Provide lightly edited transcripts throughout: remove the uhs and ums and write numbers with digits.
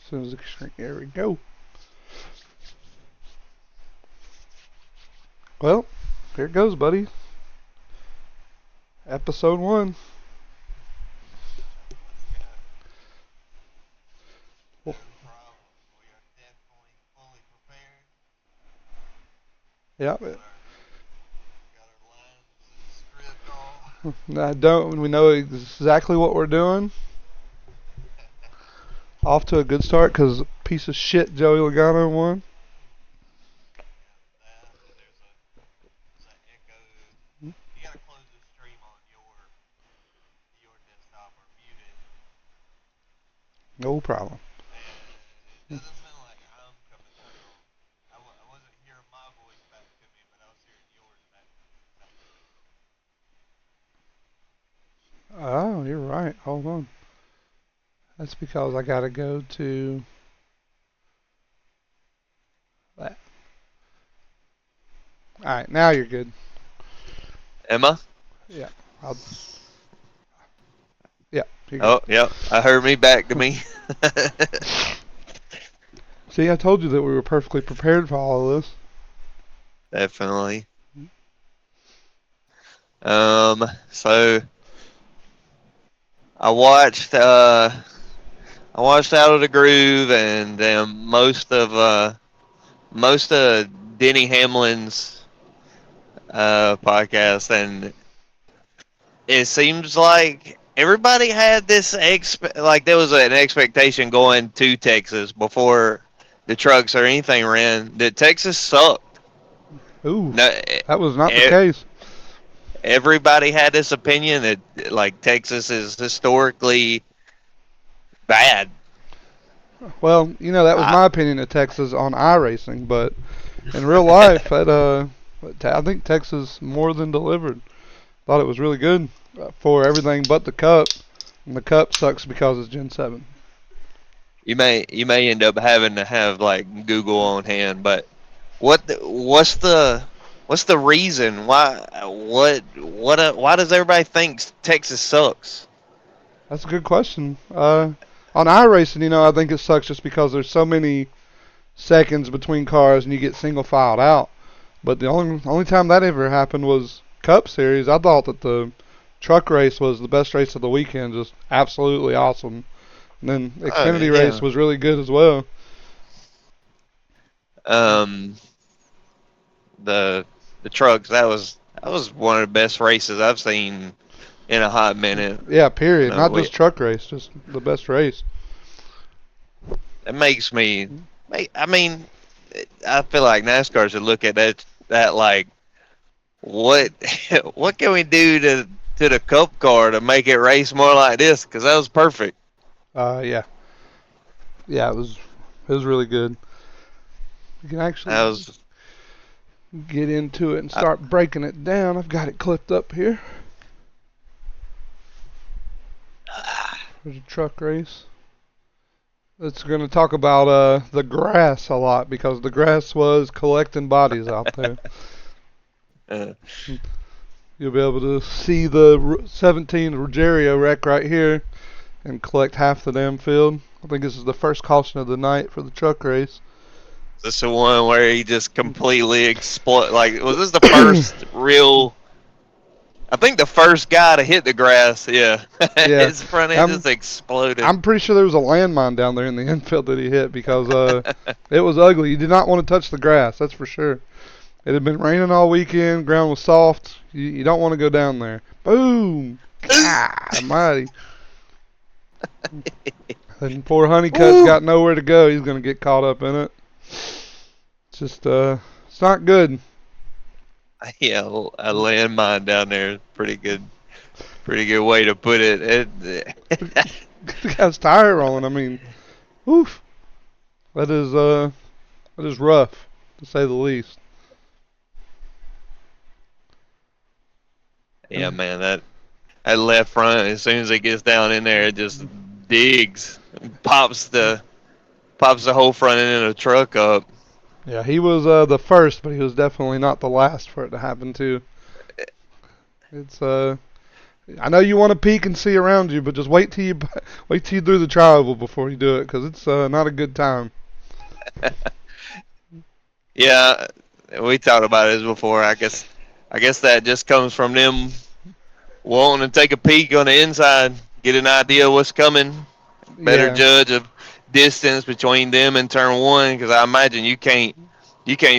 soon as the screen, there we go. Well, here it goes, buddy. Episode 1. No problem. We are definitely fully prepared. Yeah, Got our lines and script all. I don't. We know exactly what we're doing. Off to a good start because piece of shit Joey Logano won. That there's a echo. You gotta close the stream on your desktop or mute it. No problem. And it doesn't sound like I'm coming through. I wasn't hearing my voice back to me, but I was hearing yours back to me. So Oh, you're right. Hold on. That's because I gotta go to that. All right, now you're good. Emma? Yeah. I'll, yeah. You're good. Oh, yep. I heard me back to me. See, I told you that we were perfectly prepared for all of this. Definitely. So I watched Out of the Groove and most of Denny Hamlin's podcast, and it seems like everybody had this like there was an expectation going to Texas before the trucks or anything ran that Texas sucked. Ooh, No, that was not the case. everybody had this opinion that like Texas is historically bad. Well, that was I, my opinion of Texas on iRacing, but in real life, I think Texas more than delivered. Thought it was really good for everything but the Cup, and the Cup sucks because it's Gen 7. you may end up having to have like Google on hand, but what's the reason why does everybody think Texas sucks? That's a good question. On iRacing, I think it sucks just because there's so many seconds between cars and you get single filed out. But the only time that ever happened was Cup Series. I thought that the truck race was the best race of the weekend, just absolutely awesome. And then Oh Xfinity race yeah. was really good as well. Um, the the trucks that was one of the best races I've seen in a hot minute. Yeah, period. No, Not just truck race, just the best race. it makes me. I mean, I feel like NASCAR should look at that like what what can we do to the Cup car to make it race more like this? Because that was perfect. Yeah, yeah, it was really good. You can actually That was get into it and I, start breaking it down. I've got it clipped up here. There's a truck race. It's going to talk about the grass a lot because the grass was collecting bodies out there. uh, You'll be able to see the 17 Ruggiero wreck right here and collect half the damn field. I think this is the first caution of the night for the truck race. this is the one where he just completely explode. Like, was this the first real? I think the first guy to hit the grass. Yeah, Yeah, his front end I'm just exploded. I'm pretty sure there was a landmine down there in the infield that he hit because it was ugly. You did not want to touch the grass, that's for sure. It had been raining all weekend. Ground was soft. You don't want to go down there. Boom! God almighty. And poor Honeycutt's got nowhere to go. He's going to get caught up in it. It's just, it's not good. Yeah, a landmine down there is pretty good way to put it. The guy's tire rolling. I mean, oof. That is rough, to say the least. Yeah, man, that left front, as soon as it gets down in there, it just digs, pops the whole front end of the truck up. Yeah, he was the first, but he was definitely not the last for it to happen to. It's I know you want to peek and see around you, but just wait till you do the trial before you do it, because it's not a good time. Yeah, we talked about this before. I guess that just comes from them wanting to take a peek on the inside, get an idea of what's coming, better Yeah, judge of distance between them and turn one. Because I imagine you can't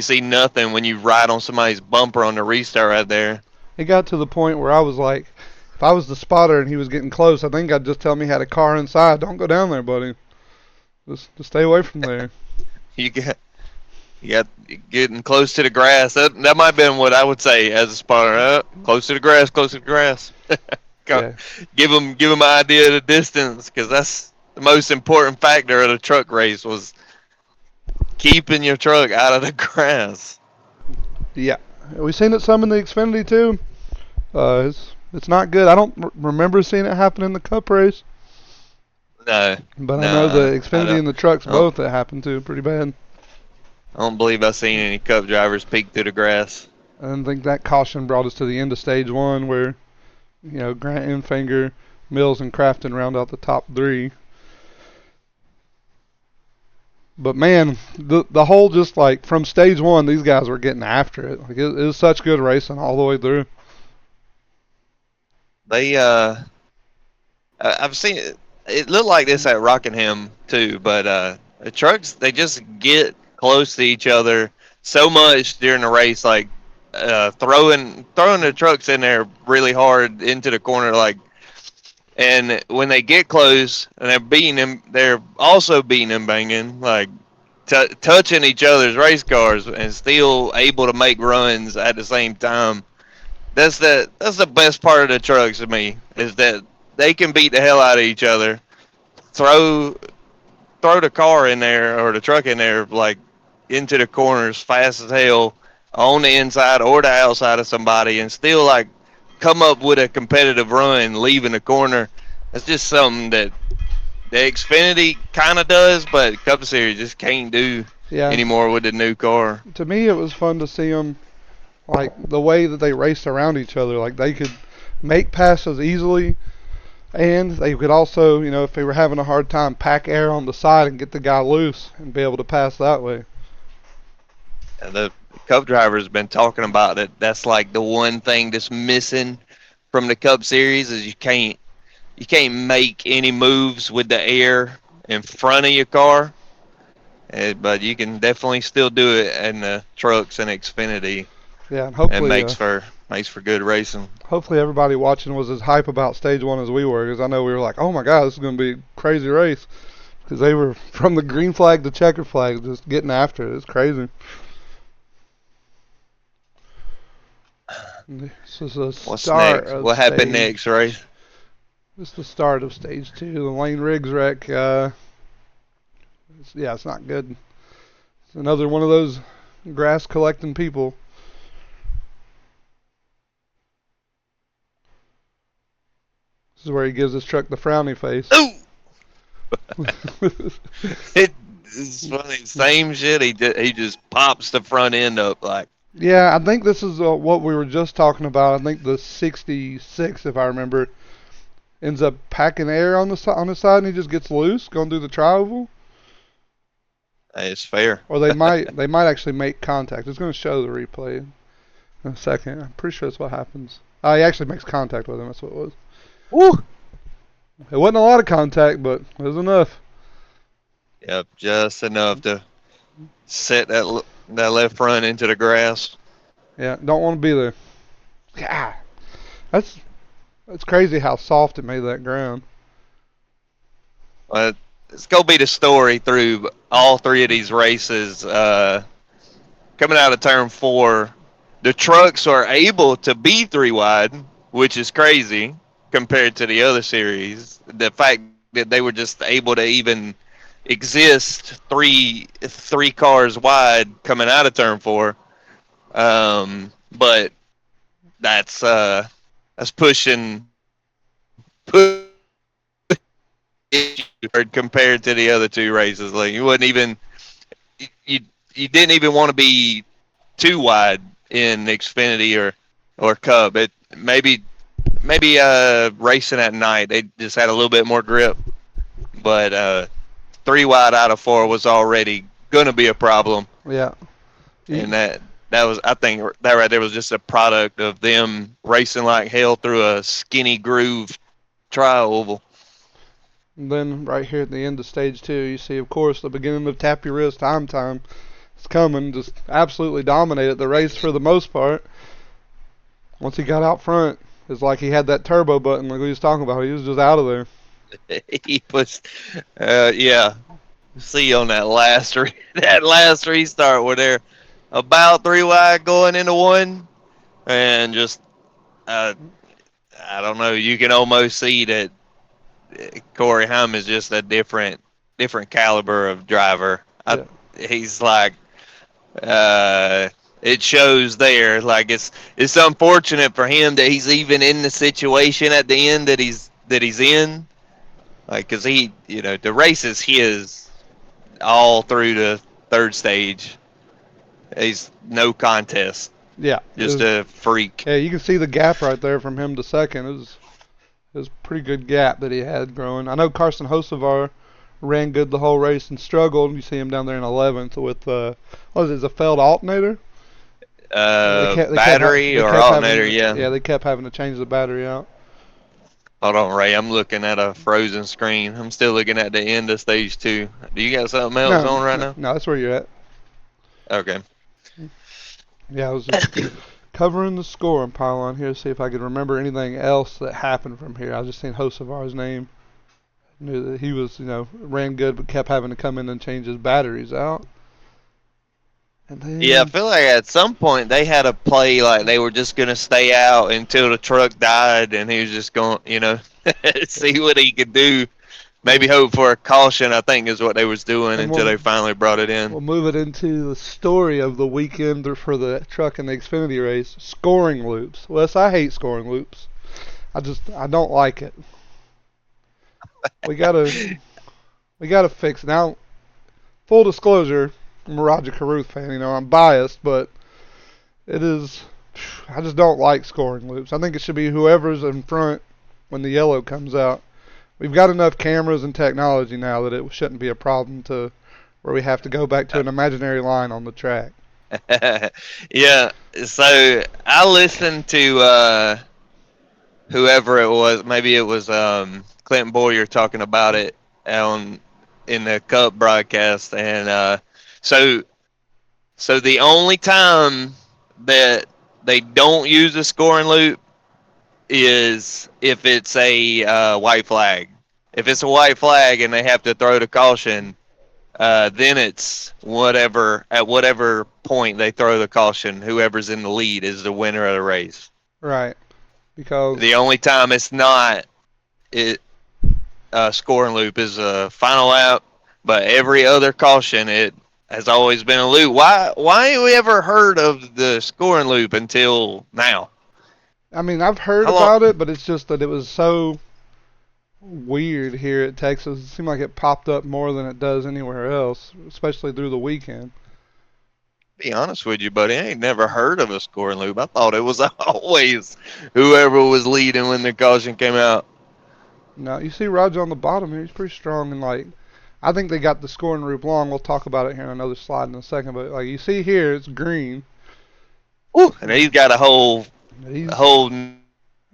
see nothing when you ride on somebody's bumper on the restart right there. it got to the point where I was like, if I was the spotter and he was getting close, I think I'd just tell him he had a car inside. Don't go down there, buddy. Just stay away from there. You got you got getting close to the grass. That might have been what I would say as a spotter. Close to the grass, close to the grass. Yeah, Give them an idea of the distance because that's the most important factor of the truck race was keeping your truck out of the grass. yeah. We seen it some in the Xfinity too. It's not good. I don't remember seeing it happen in the Cup race, No, but I know no, the I Xfinity don't. and the trucks I don't, both it happened to pretty bad. I don't believe I've seen any Cup drivers peek through the grass. I think that caution brought us to the end of stage one, where Grant Enfinger, Mills, and Crafton round out the top three. But man, the whole just like from stage one, these guys were getting after it. Like it was such good racing all the way through. They I've seen it. It looked like this at Rockingham too, but the trucks they just get close to each other so much during the race, like throwing the trucks in there really hard into the corner, like. And when they get close and they're beating them, they're also beating them, banging, like touching each other's race cars, and still able to make runs at the same time. That's the best part of the trucks to me is that they can beat the hell out of each other, throw throw the car in there or the truck in there like into the corners fast as hell on the inside or the outside of somebody, and still like come up with a competitive run leaving the corner. That's just something that the Xfinity kind of does, but Cup Series just can't do Yeah, anymore with the new car. to me it was fun to see them like the way that they raced around each other. Like they could make passes easily, and they could also, if they were having a hard time, pack air on the side and get the guy loose and be able to pass that way. And the Cup drivers been talking about that. That's like the one thing that's missing from the Cup Series is you can't make any moves with the air in front of your car, but you can definitely still do it in the trucks and Xfinity, Yeah, and and hopefully, makes for good racing. hopefully everybody watching was as hype about stage one as we were, because I know we were like, oh my god, this is going to be a crazy race, because they were from the green flag to checker flag, just getting after it. It's crazy. This is the What's start next? of What happened stage. next, Ray? This is the start of stage two. The Lane Riggs wreck. It's not good. It's another one of those grass collecting people. This is where he gives his truck the frowny face. Ooh! It's funny. Same shit. He just pops the front end up like. Yeah, I think this is what we were just talking about. I think the 66, if I remember, ends up packing air on the side, and he just gets loose going through the tri-oval. Hey, it's fair. Or they might actually make contact. It's going to show the replay in a second. I'm pretty sure that's what happens. Oh, he actually makes contact with him. That's what it was. Woo! It wasn't a lot of contact, but it was enough. Yep, just enough to set that left front into the grass. Yeah, don't want to be there. Yeah, that's crazy how soft it made that ground. It's gonna be the story through all three of these races. Coming out of turn four, the trucks are able to be three wide, which is crazy compared to the other series. The fact that they were just able to even exist three cars wide coming out of turn four. But that's pushing compared to the other two races. Like you wouldn't even you didn't even want to be too wide in Xfinity or Cup. It maybe maybe racing at night they just had a little bit more grip, but 3 wide out of 4 was already gonna be a problem, Yeah. and that was, I think that right there was just a product of them racing like hell through a skinny groove tri-oval. And then right here at the end of stage 2, you see, of course, the beginning of Tap Your Wrist time. It's coming, just absolutely dominated the race for the most part. Once he got out front, it's like he had that turbo button like we was talking about. He was just out of there. He was, yeah. See on that last that last restart where they're about 3 wide going into 1, and just I don't know. You can almost see that Corey Haim is just a different caliber of driver. Yeah. He's like, it shows there. Like it's unfortunate for him that he's even in the situation at the end that he's in. Like, cause he, the race is his all through the third stage. He's no contest. Yeah. Just a freak. Yeah, you can see the gap right there from him to second. It was a pretty good gap that he had growing. I know Carson Hocevar ran good the whole race and struggled. You see him down there in 11th with what is it, a failed alternator? Battery or alternator, yeah. Yeah, they kept having to change the battery out. Hold on, Ray. I'm looking at a frozen screen. I'm still looking at the end of stage 2. Do you got something else on right now? No, that's where you're at. Okay. Yeah, I was just covering the scoring pylon here to see if I could remember anything else that happened from here. I just seen Hocevar's name. Knew that he was, ran good, but kept having to come in and change his batteries out. And then, yeah, I feel like at some point they had a play like they were just going to stay out until the truck died, and he was just going, see what he could do. Maybe hope for a caution, I think, is what they was doing until they finally brought it in. We'll move it into the story of the weekend for the truck and the Xfinity race, scoring loops. Wes, I hate scoring loops. I don't like it. We gotta fix it. Now, full disclosure, I'm a Roger Carruth fan. I'm biased, but I just don't like scoring loops. I think it should be whoever's in front when the yellow comes out. We've got enough cameras and technology now that it shouldn't be a problem to where we have to go back to an imaginary line on the track. Yeah, so I listened to whoever it was. Maybe it was Clinton Boyer talking about it in the Cup broadcast, and so the only time that they don't use a scoring loop is if it's a white flag. If it's a white flag and they have to throw the caution, then it's at whatever point they throw the caution, whoever's in the lead is the winner of the race. Right. Because the only time it's not scoring loop is a final lap, but every other caution it has always been a loop. Why ain't we ever heard of the scoring loop until now? I mean, I've heard about it, but it's just that it was so weird here at Texas. It seemed like it popped up more than it does anywhere else, especially through the weekend. Be honest with you, buddy, I ain't never heard of a scoring loop. I thought it was always whoever was leading when the caution came out. No, you see Roger on the bottom here. He's pretty strong, and I think they got the scoring loop long. We'll talk about it here in another slide in a second. But like you see here, it's green. Ooh, and he's got a whole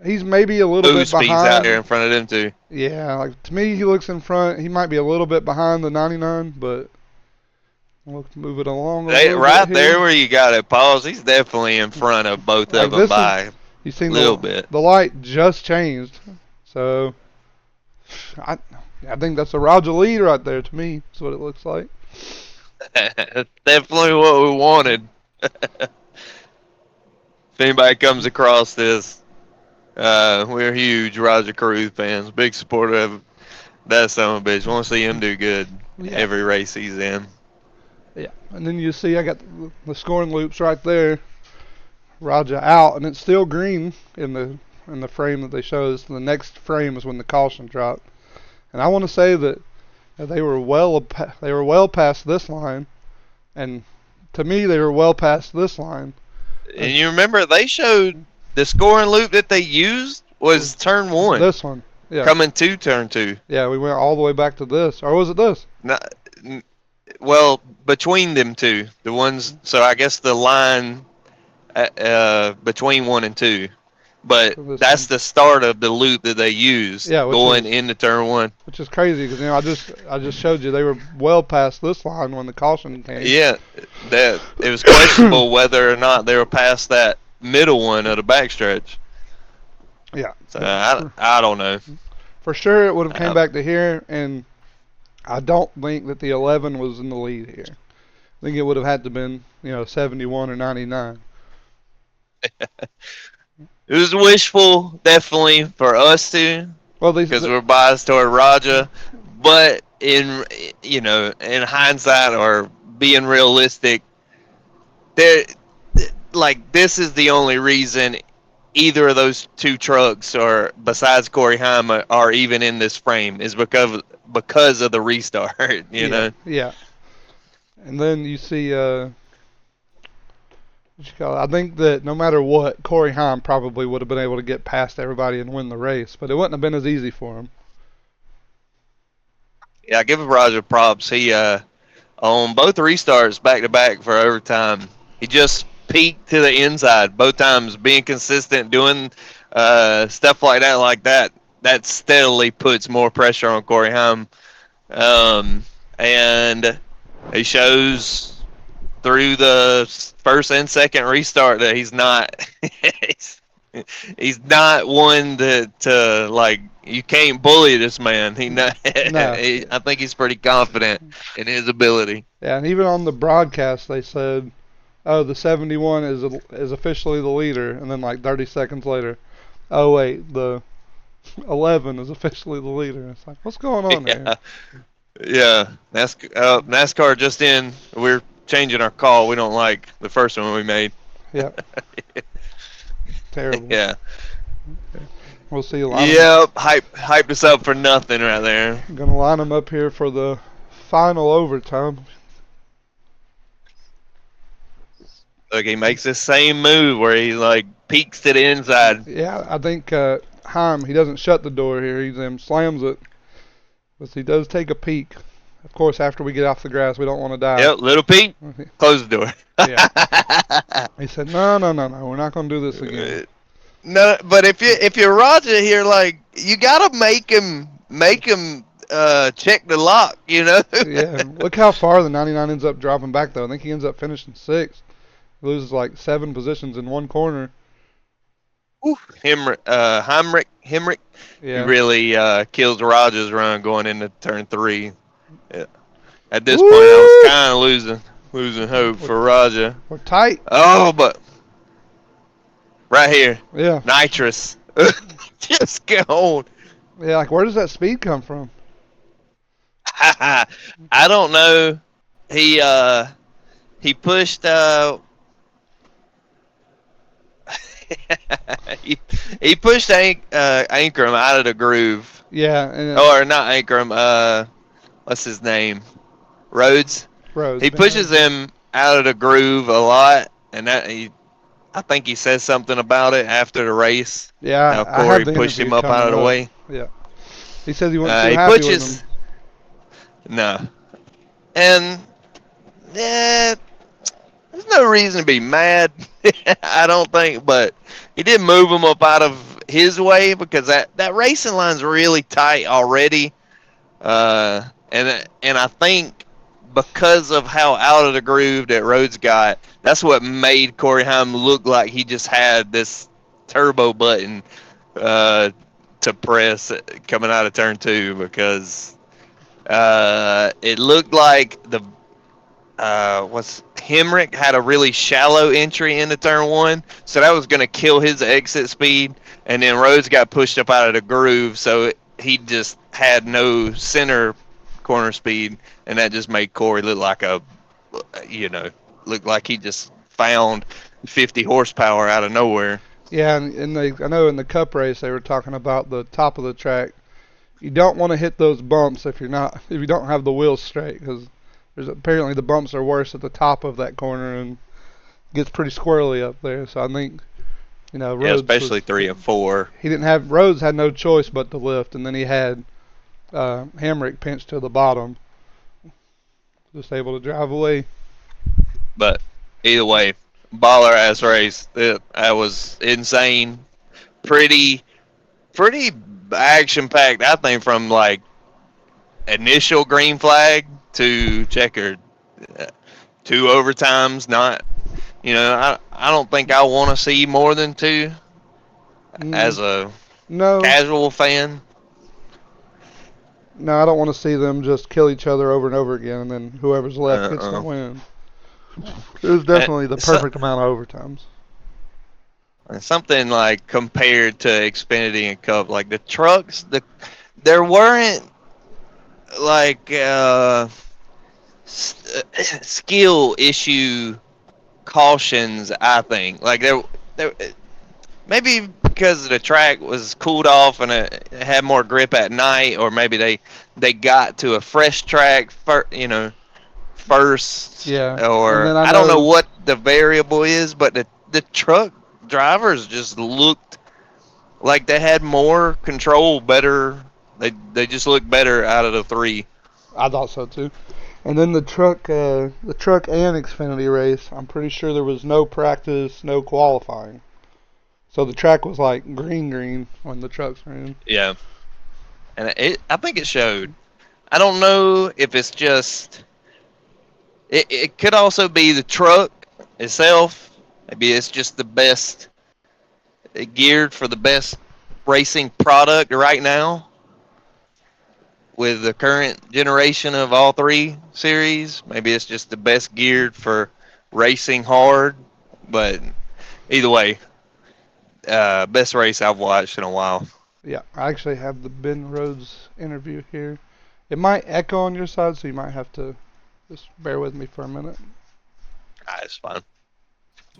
He's maybe a little bit behind. out there in front of them too. Yeah, like to me, he looks in front. He might be a little bit behind the 99, but we'll move it along. Right there where you got it, pause. He's definitely in front of both of them by a little bit. The light just changed, so I think that's a Roger lead right there. To me, that's what it looks like. Definitely what we wanted. If anybody comes across this, we're huge Roger Carruth fans. Big supporter of that son of a bitch. Want to see him do good every race he's in. Yeah, and then you see I got the scoring loops right there. Roger out, and it's still green in the frame that they show us. The next frame is when the caution dropped, and I want to say that they were well past this line, and to me they were well past this line. And you remember they showed the scoring loop that they used was turn 1, This one. Yeah. coming to turn 2. Yeah, we went all the way back to this. Or was it this? Not, well, between them two, the ones. So I guess the line between 1 and 2, but So this that's one. the start of the loop that they used Yeah, which going is into turn 1. which is crazy because I just showed you they were well past this line when the caution came. Yeah, that it was questionable whether or not they were past that middle one of the backstretch. Yeah. So I don't know. For sure, it would have came Uh, back to here, and I don't think that the 11 was in the lead here. I think it would have had to been 71 or 99. It was wishful, definitely for us to, Well, because we're biased toward Raja. But in hindsight or being realistic, there, like this is the only reason either of those two trucks, or besides Corey Heim, are even in this frame is because of the restart. You know. Yeah. And then you see, I think that no matter what, Corey Heim probably would have been able to get past everybody and win the race, but it wouldn't have been as easy for him. Yeah, I give Roger props. He on both restarts back to back for overtime, he just peaked to the inside both times, being consistent, doing stuff like that. That steadily puts more pressure on Corey Heim, and he shows through the first and second restart that he's not he's not one to like, you can't bully this man. No. I think he's pretty confident in his ability. Yeah, and even on the broadcast they said, "Oh, the 71 is officially the leader," and then like 30 seconds later, "Oh wait, the 11 is officially the leader." It's like, what's going on Yeah, yeah. NASCAR just in. We're changing our call. We don't like the first one we made. here? Yeah, terrible. Yeah. We'll see a lot. Yep. Hype us up for nothing right there. I'm gonna line them up here for the final overtime. Look, he makes the same move where he like peeks to the inside. Yeah, I think Heim, he doesn't shut the door here. He slams it, but he does take a peek. Of course, after we get off the grass, we don't want to die. Yep, little peek, close the door. Yeah. He said, no, we're not going to do this again. No, but if you're Roger here, like, you gotta make him check the lock, Yeah, look how far the 99 ends up dropping back, though. I think he ends up finishing 6th. He loses like 7 positions in one corner. Hemrick, Yeah. he really kills Rogers' run going into turn 3. Yeah. At this point, I was kind of losing hope for Roger. We're tight. Oh, but right here, Yeah. nitrous, just go on. Yeah, like where does that speed come from? I don't know. He pushed he pushed Ankrum out of the groove. Yeah. And Or not Ankrum, what's his name? Rhodes. He pushes him out of the groove a lot, and I think he says something about it after the race. Yeah, How Corey pushed him up out of the way. Yeah. He says he wasn't too He happy pushes. with him. No. And there's no reason to be mad, I don't think, but he did move him up out of his way because that racing line's really tight already. And I think because of how out of the groove that Rhodes got, that's what made Corey Heim look like he just had this turbo button to press coming out of turn 2, because it looked like Hemrick had a really shallow entry into turn 1, so that was going to kill his exit speed, and then Rhodes got pushed up out of the groove, so he just had no center corner speed, and that just made Corey look like look like he just found 50 horsepower out of nowhere. Yeah, and I know in the Cup race they were talking about the top of the track. You don't want to hit those bumps if you don't have the wheels straight, because apparently the bumps are worse at the top of that corner and gets pretty squirrely up there. So I think You know, Yeah, Rhodes especially was 3 and 4. he didn't have Rhodes had no choice but to lift, and then he had Hamrick pinched to the bottom, just able to drive away. But either way, baller ass race. That was insane. Pretty pretty action packed. I think from like initial green flag to checkered, uh, 2 overtimes. Not I don't think I want to see more than two Mm, as a no, casual fan. no, I don't want to see them just kill each other over and over again, and then whoever's left gets the Uh-uh. win. It was And definitely the so, perfect amount of overtimes. something like compared to Xfinity and Cup, like the trucks, there weren't like skill issue cautions. I think like there maybe because the track was cooled off and it had more grip at night, or maybe they got to a fresh track first, Yeah, and or then I I don't know know what the variable is, but the truck drivers just looked like they had more control, better. They just looked better out of the three. I thought so too. And then the truck and Xfinity race, I'm pretty sure there was no practice, no qualifying. So the track was like green when the trucks ran. Yeah, and I think it showed. I don't know if it's just. It could also be the truck itself. Maybe it's just the best geared for the best racing product right now with the current generation of all three series. Maybe it's just the best geared for racing hard. But either way, best race I've watched in a while. Yeah, I actually have the Ben Rhodes interview here. It might echo on your side, so you might have to just bear with me for a minute. It's fun.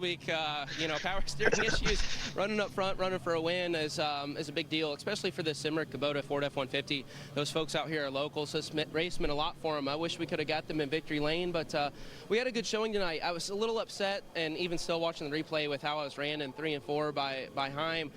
Week, power steering issues, running up front, running for a win is a big deal, especially for this Simric Kubota Ford F-150. Those folks out here are local, so this race meant a lot for them. I wish we could have got them in victory lane, but we had a good showing tonight. I was a little upset, and even still watching the replay with how I was ran in 3 and 4 by Heim.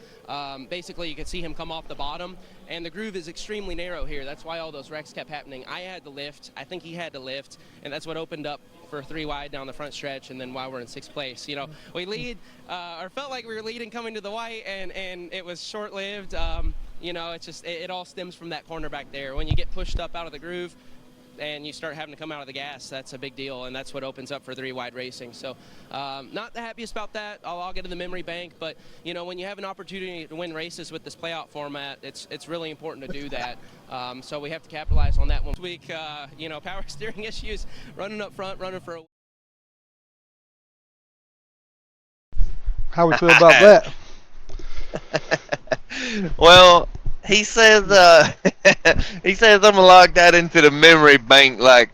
Basically, you could see him come off the bottom, and the groove is extremely narrow here. That's why all those wrecks kept happening. I had to lift. I think he had to lift, and that's what opened up for 3 wide down the front stretch, and then while we're in 6th place. We lead, or felt like we were leading coming to the white, and it was short-lived. It's just, it all stems from that corner back there. When you get pushed up out of the groove and you start having to come out of the gas, that's a big deal, and that's what opens up for 3 wide racing. So not the happiest about that. I'll get in the memory bank, but when you have an opportunity to win races with this playout format, it's really important to do that. So we have to capitalize on that one. This week, power steering issues, running up front, running for a How we feel about that? Well, he says he says I'm gonna lock that into the memory bank like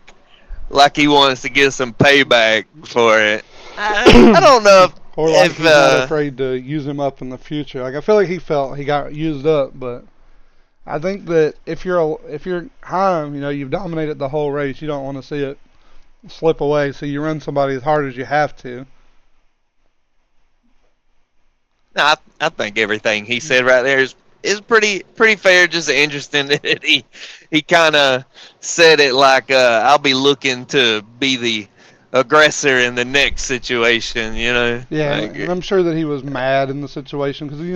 he wants to get some payback for it. I don't know Or like if he's not afraid to use him up in the future. Like I feel like he felt he got used up, but I think that if you're Heim, you've dominated the whole race. You don't want to see it slip away, so you run somebody as hard as you have to. no, I think everything he said right there is pretty fair. Just interesting that he kind of said it like I'll be looking to be the aggressor in the next situation. Yeah, Like, and I'm sure that he was mad in the situation because he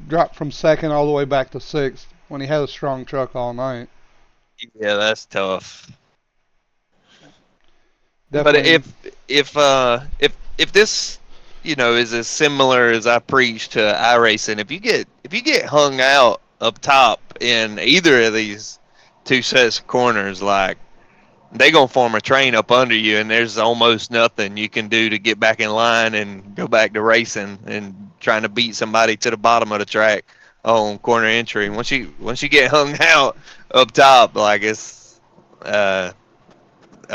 dropped from second all the way back to sixth when he had a strong truck all night. yeah, that's tough. But Definitely. if this is as similar as I preach to iRacing, if you get hung out up top in either of these two sets of corners, like they gonna form a train up under you, and there's almost nothing you can do to get back in line and go back to racing and trying to beat somebody to the bottom of the track on corner entry. Once you get hung out up top, like it's a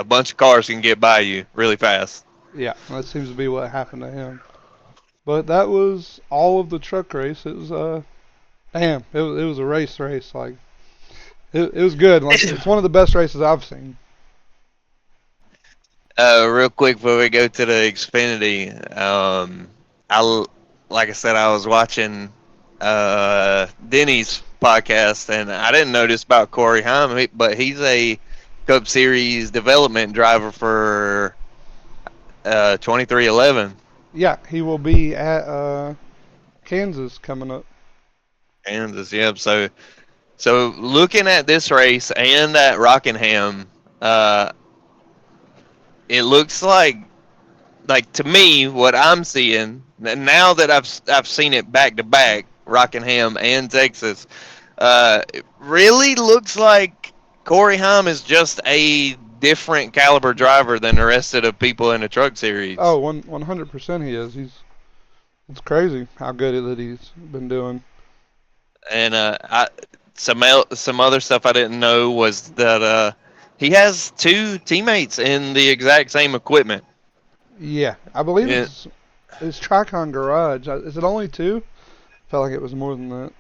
bunch of cars can get by you really fast. Yeah, that seems to be what happened to him. But that was all of the truck race. It was it was a race. Like it was good. Like it's one of the best races I've seen. Real quick before we go to the Xfinity, I like I said, I was watching Denny's podcast, and I didn't notice about Corey Haim, but he's a Cup Series development driver for 2311. Yeah, he will be at Kansas coming up. Kansas, yep. So looking at this race and at Rockingham, it looks like to me what I'm seeing now that I've seen it back to back, Rockingham and Texas, it really looks like Corey Haim is just a different caliber driver than the rest of the people in the truck series. Oh, 100% he is. It's crazy how good that he's been doing. And some other stuff I didn't know was that he has two teammates in the exact same equipment. Yeah, I believe Yeah. it's Tricon Garage. Is it only two? Felt like it was more than that.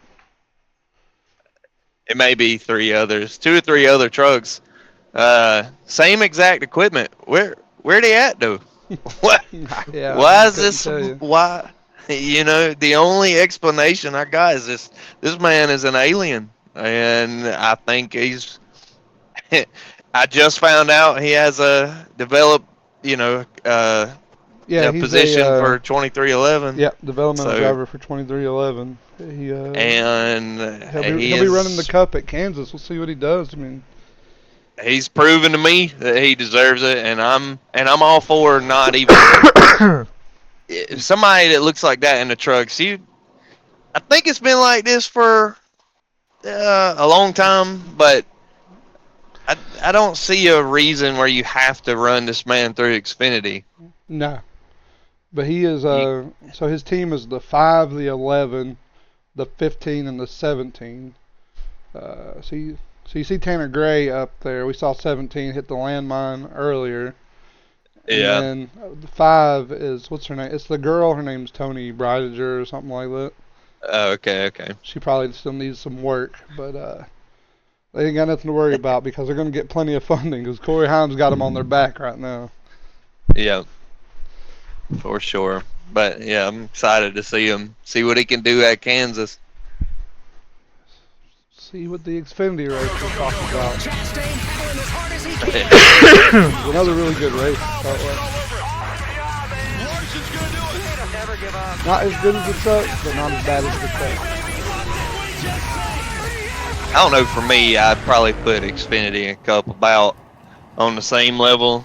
It may be three others, two or three other trucks. Same exact equipment. Where they at though? What? Yeah. Why I is couldn't this? tell you. Why? You know, the only explanation I got is this man is an alien, and I think he's. I just found out he has a developed, Yeah, a he's position a for 2311. yeah, developmental So- driver for 2311. He And he'll be running the Cup at Kansas. We'll see what he does. I mean, he's proven to me that he deserves it, and I'm all for not even somebody that looks like that in the trucks. I think it's been like this for a long time, but I don't see a reason where you have to run this man through Xfinity. no. But he is so his team is the 5, the 11, the 15, and the 17. So you see Tanner Gray up there. We saw 17 hit the landmine earlier. Yeah. And then the 5 is, what's her name? It's the girl. Her name's Tony Breidinger or something like that. Okay. She probably still needs some work, but they ain't got nothing to worry about because they're going to get plenty of funding because Corey Haim's got them on their back right now. Yeah. For sure. But yeah, I'm excited to see what he can do at Kansas. See what the Xfinity race we're talking about. Another really good race. Felt like. Not as good as the truck, but not as bad as the truck. I don't know, for me, I'd probably put Xfinity and Cup about on the same level.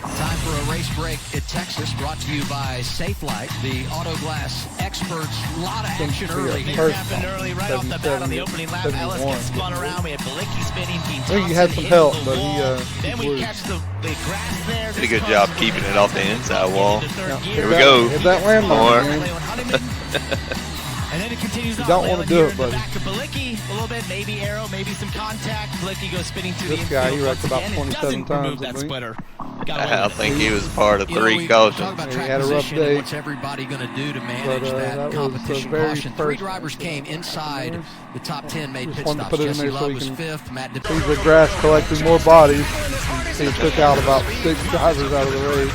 Time for a race break at Texas, brought to you by Safelite, the auto glass experts. A lot of action early. It happened early right off the bat on the opening lap. Ellis gets spun around. We had Balicki spinning. I think he had some help, but Then we catch the grass there. Did a good job keeping it off the inside wall. Here we Hit go. that landmine again. And then it continues You on. don't wanna Leyland do here it, in the buddy. Back to Balicki, a little bit, maybe arrow, maybe some contact. Balicki goes spinning through This the guy, infield he wrecked once about again and 27 doesn't remove times, I that think. splitter. Got away I with it. think he was part of You know, three we talk cautions. about He track had a rough position day. and what's everybody going to do to manage that that was the competition very caution. first 3 drivers came inside the top 10, made Just pit wanted to stops. put it in Jesse there so Love we was can 5th, Matt See DePaul. the grass collected more bodies. He took out about 6 drivers out of the race.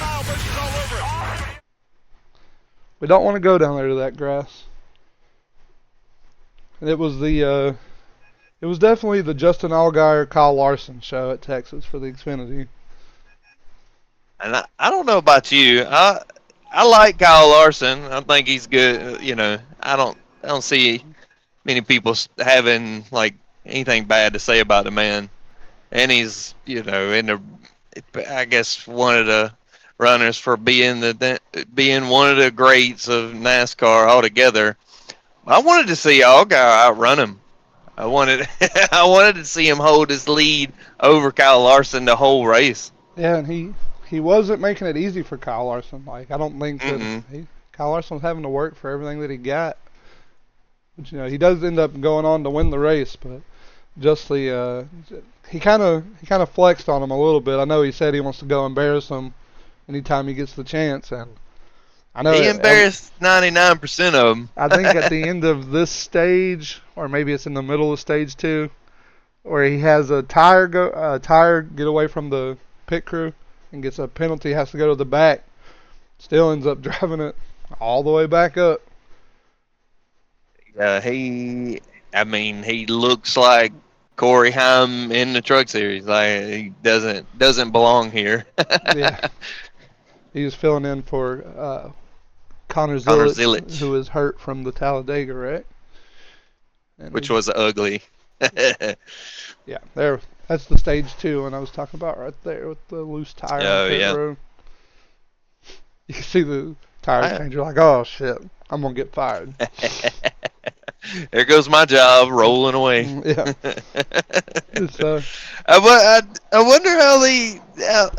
We don't want to go down there to that grass. And it was definitely the Justin Allgaier, Kyle Larson show at Texas for the Xfinity. And I don't know about you. I like Kyle Larson. I think he's good. I don't see many people having like anything bad to say about the man. And he's I guess one of the runners for being one of the greats of NASCAR altogether. I wanted to see Allgaier outrun him. I wanted to see him hold his lead over Kyle Larson the whole race. Yeah, and he wasn't making it easy for Kyle Larson. Like, I don't think that Mm-mm. Kyle Larson was having to work for everything that he got. But, he does end up going on to win the race, but just he kind of flexed on him a little bit. I know he said he wants to go embarrass him anytime he gets the chance, and I know He embarrassed 99% of them. I think at the end of this stage, or maybe it's in the middle of stage 2, where he has a tire get away from the pit crew and gets a penalty, has to go to the back, still ends up driving it all the way back up. He looks like Corey Haim in the Truck Series. Like he doesn't belong here. Yeah. He was filling in for Connor Connor Zilic, Zilic. who was hurt from the Talladega wreck. And Which was ugly. Yeah, there. That's the stage 2 one I was talking about right there with the loose tire on pit road. You can see the tire changer like, oh shit, I'm gonna get fired. There goes my job rolling away. Yeah. It's, I wonder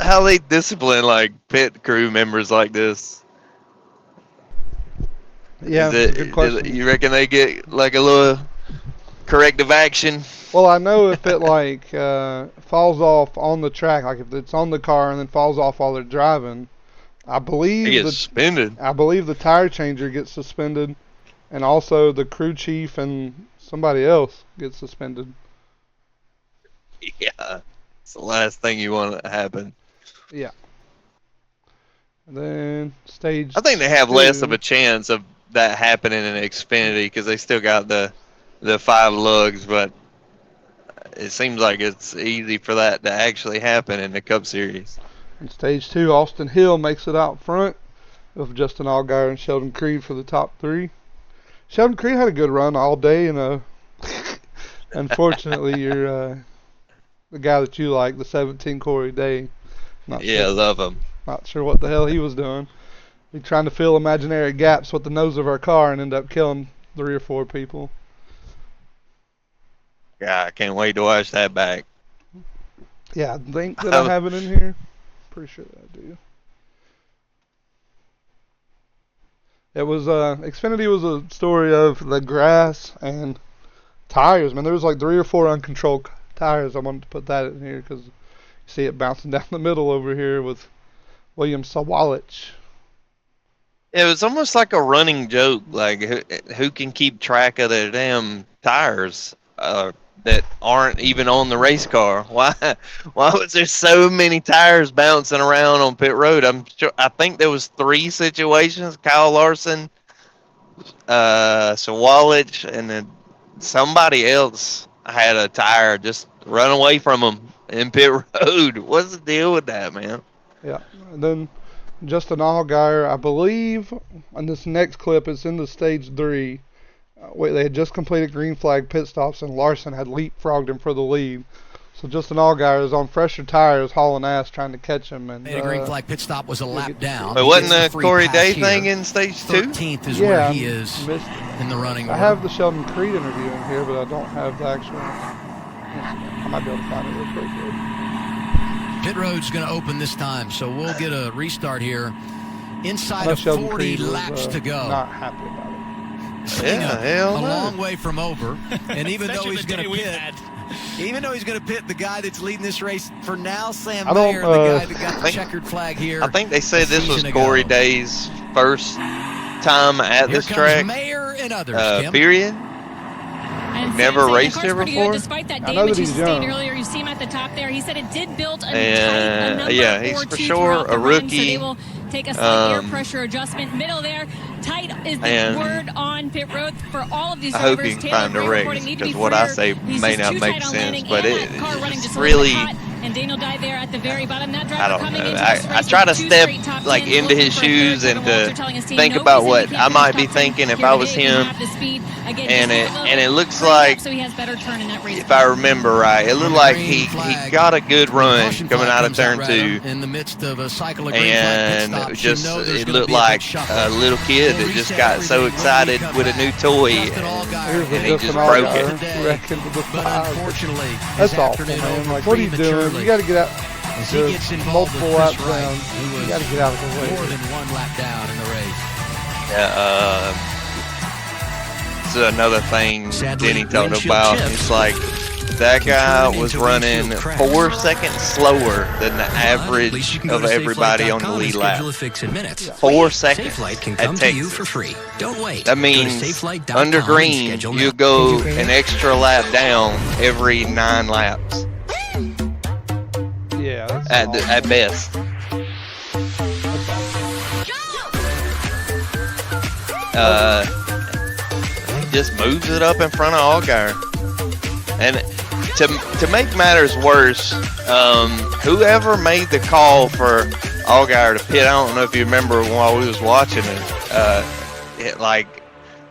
how they discipline like pit crew members like this. Yeah, good question. You reckon they get like a little corrective action? Well, I know if it like falls off on the track, like if it's on the car and then falls off while they're driving, I believe He gets suspended. I believe the tire changer gets suspended, and also the crew chief and somebody else gets suspended. Yeah, it's the last thing you want to happen. Yeah. And then stage. I think they have 2. less of a chance of that happening in Xfinity because they still got the 5 lugs, but it seems like it's easy for that to actually happen in the Cup Series. In stage 2, Austin Hill makes it out front with Justin Allgaier and Sheldon Creed for the top 3. Sheldon Creed had a good run all day, and unfortunately, you're the guy that you like, the 17 Corey Day. Love him. Not sure what the hell he was doing. He's trying to fill imaginary gaps with the nose of our car and end up killing 3 or 4 people. Yeah, I can't wait to watch that back. Yeah, I think that I have it in here. Pretty sure that I do. It was Xfinity was a story of the grass and tires. Man, there was like 3 or 4 uncontrolled tires. I wanted to put that in here because you see it bouncing down the middle over here with William Sawalich. It was almost like a running joke, like who can keep track of their damn tires that aren't even on the race car? Why was there so many tires bouncing around on pit road? I think there was 3 situations: Kyle Larson, Sawalich, and then somebody else had a tire just run away from them in pit road. What's the deal with that, man? Yeah, and then Justin Allgaier, I believe, on this next clip, it's in the stage 3. They had just completed green flag pit stops, and Larson had leapfrogged him for the lead. So Justin Allgaier is on fresher tires, hauling ass, trying to catch him. And a green flag pit stop was a lap down. But wasn't the Corey Day thing in stage 2? 13th is where he is in the running I order. have the Sheldon Creed interview in here, but I don't have the actual. I might be able to find it real quick. Pit road's going to open this time, so we'll get a restart here. Inside of Sheldon 40 Creed laps was, to go. Not happy about it. Hell a no. long way from over. And even though he's going to pit the guy that's leading this race for now, Sam Mayer, the guy that got the checkered flag here. I think they said this was Corey Day's first time at this track. Mayer and others, period. Never raced here before. Despite that damage he sustained earlier, you see him at the top there. He said it did build a number he's or for 2 sure a run, rookie. so they will take a slight air pressure adjustment. Middle there, tight is the word on pit road for all of these I drivers. hope you can find a race, because what I say may not make sense, but it's really. And Daniel died there at the very bottom. That driver I don't coming know. into this race I try to with 2 step straight top like 10s, into his looking for a shoes third. and Kevin to Walter telling his team, think no about reason what he I can't might finish be top 10 thinking if here I was today. He him. have the speed. Again, And it looks freed up, like, so he has better turn in that race. if I remember right, it looked like he got a good run coming out of turn 2. In the midst of a cycle of And it looked like a little kid that just got so excited with a new toy and he just broke it. Unfortunately, that's awful, man. Like, what are you doing? You got to get out. As he gets involved multiple with laps Chris Wright, down. who You was got to get out of the way. more than 1 lap down in the race. This is another thing Sadly, Denny talked windshield about. chips It's like that guy was running 4 seconds slower than the average of everybody on the lead lap. 4 seconds SafeLight can at come to you Texas. for free. Don't wait. That Go to means SafeLight.com under and green, schedule you now. go an extra lap down every 9 laps Yeah, that's awful. at best. just moves it up in front of Allgaier. And to make matters worse, whoever made the call for Allgaier to pit, I don't know if you remember while we was watching it,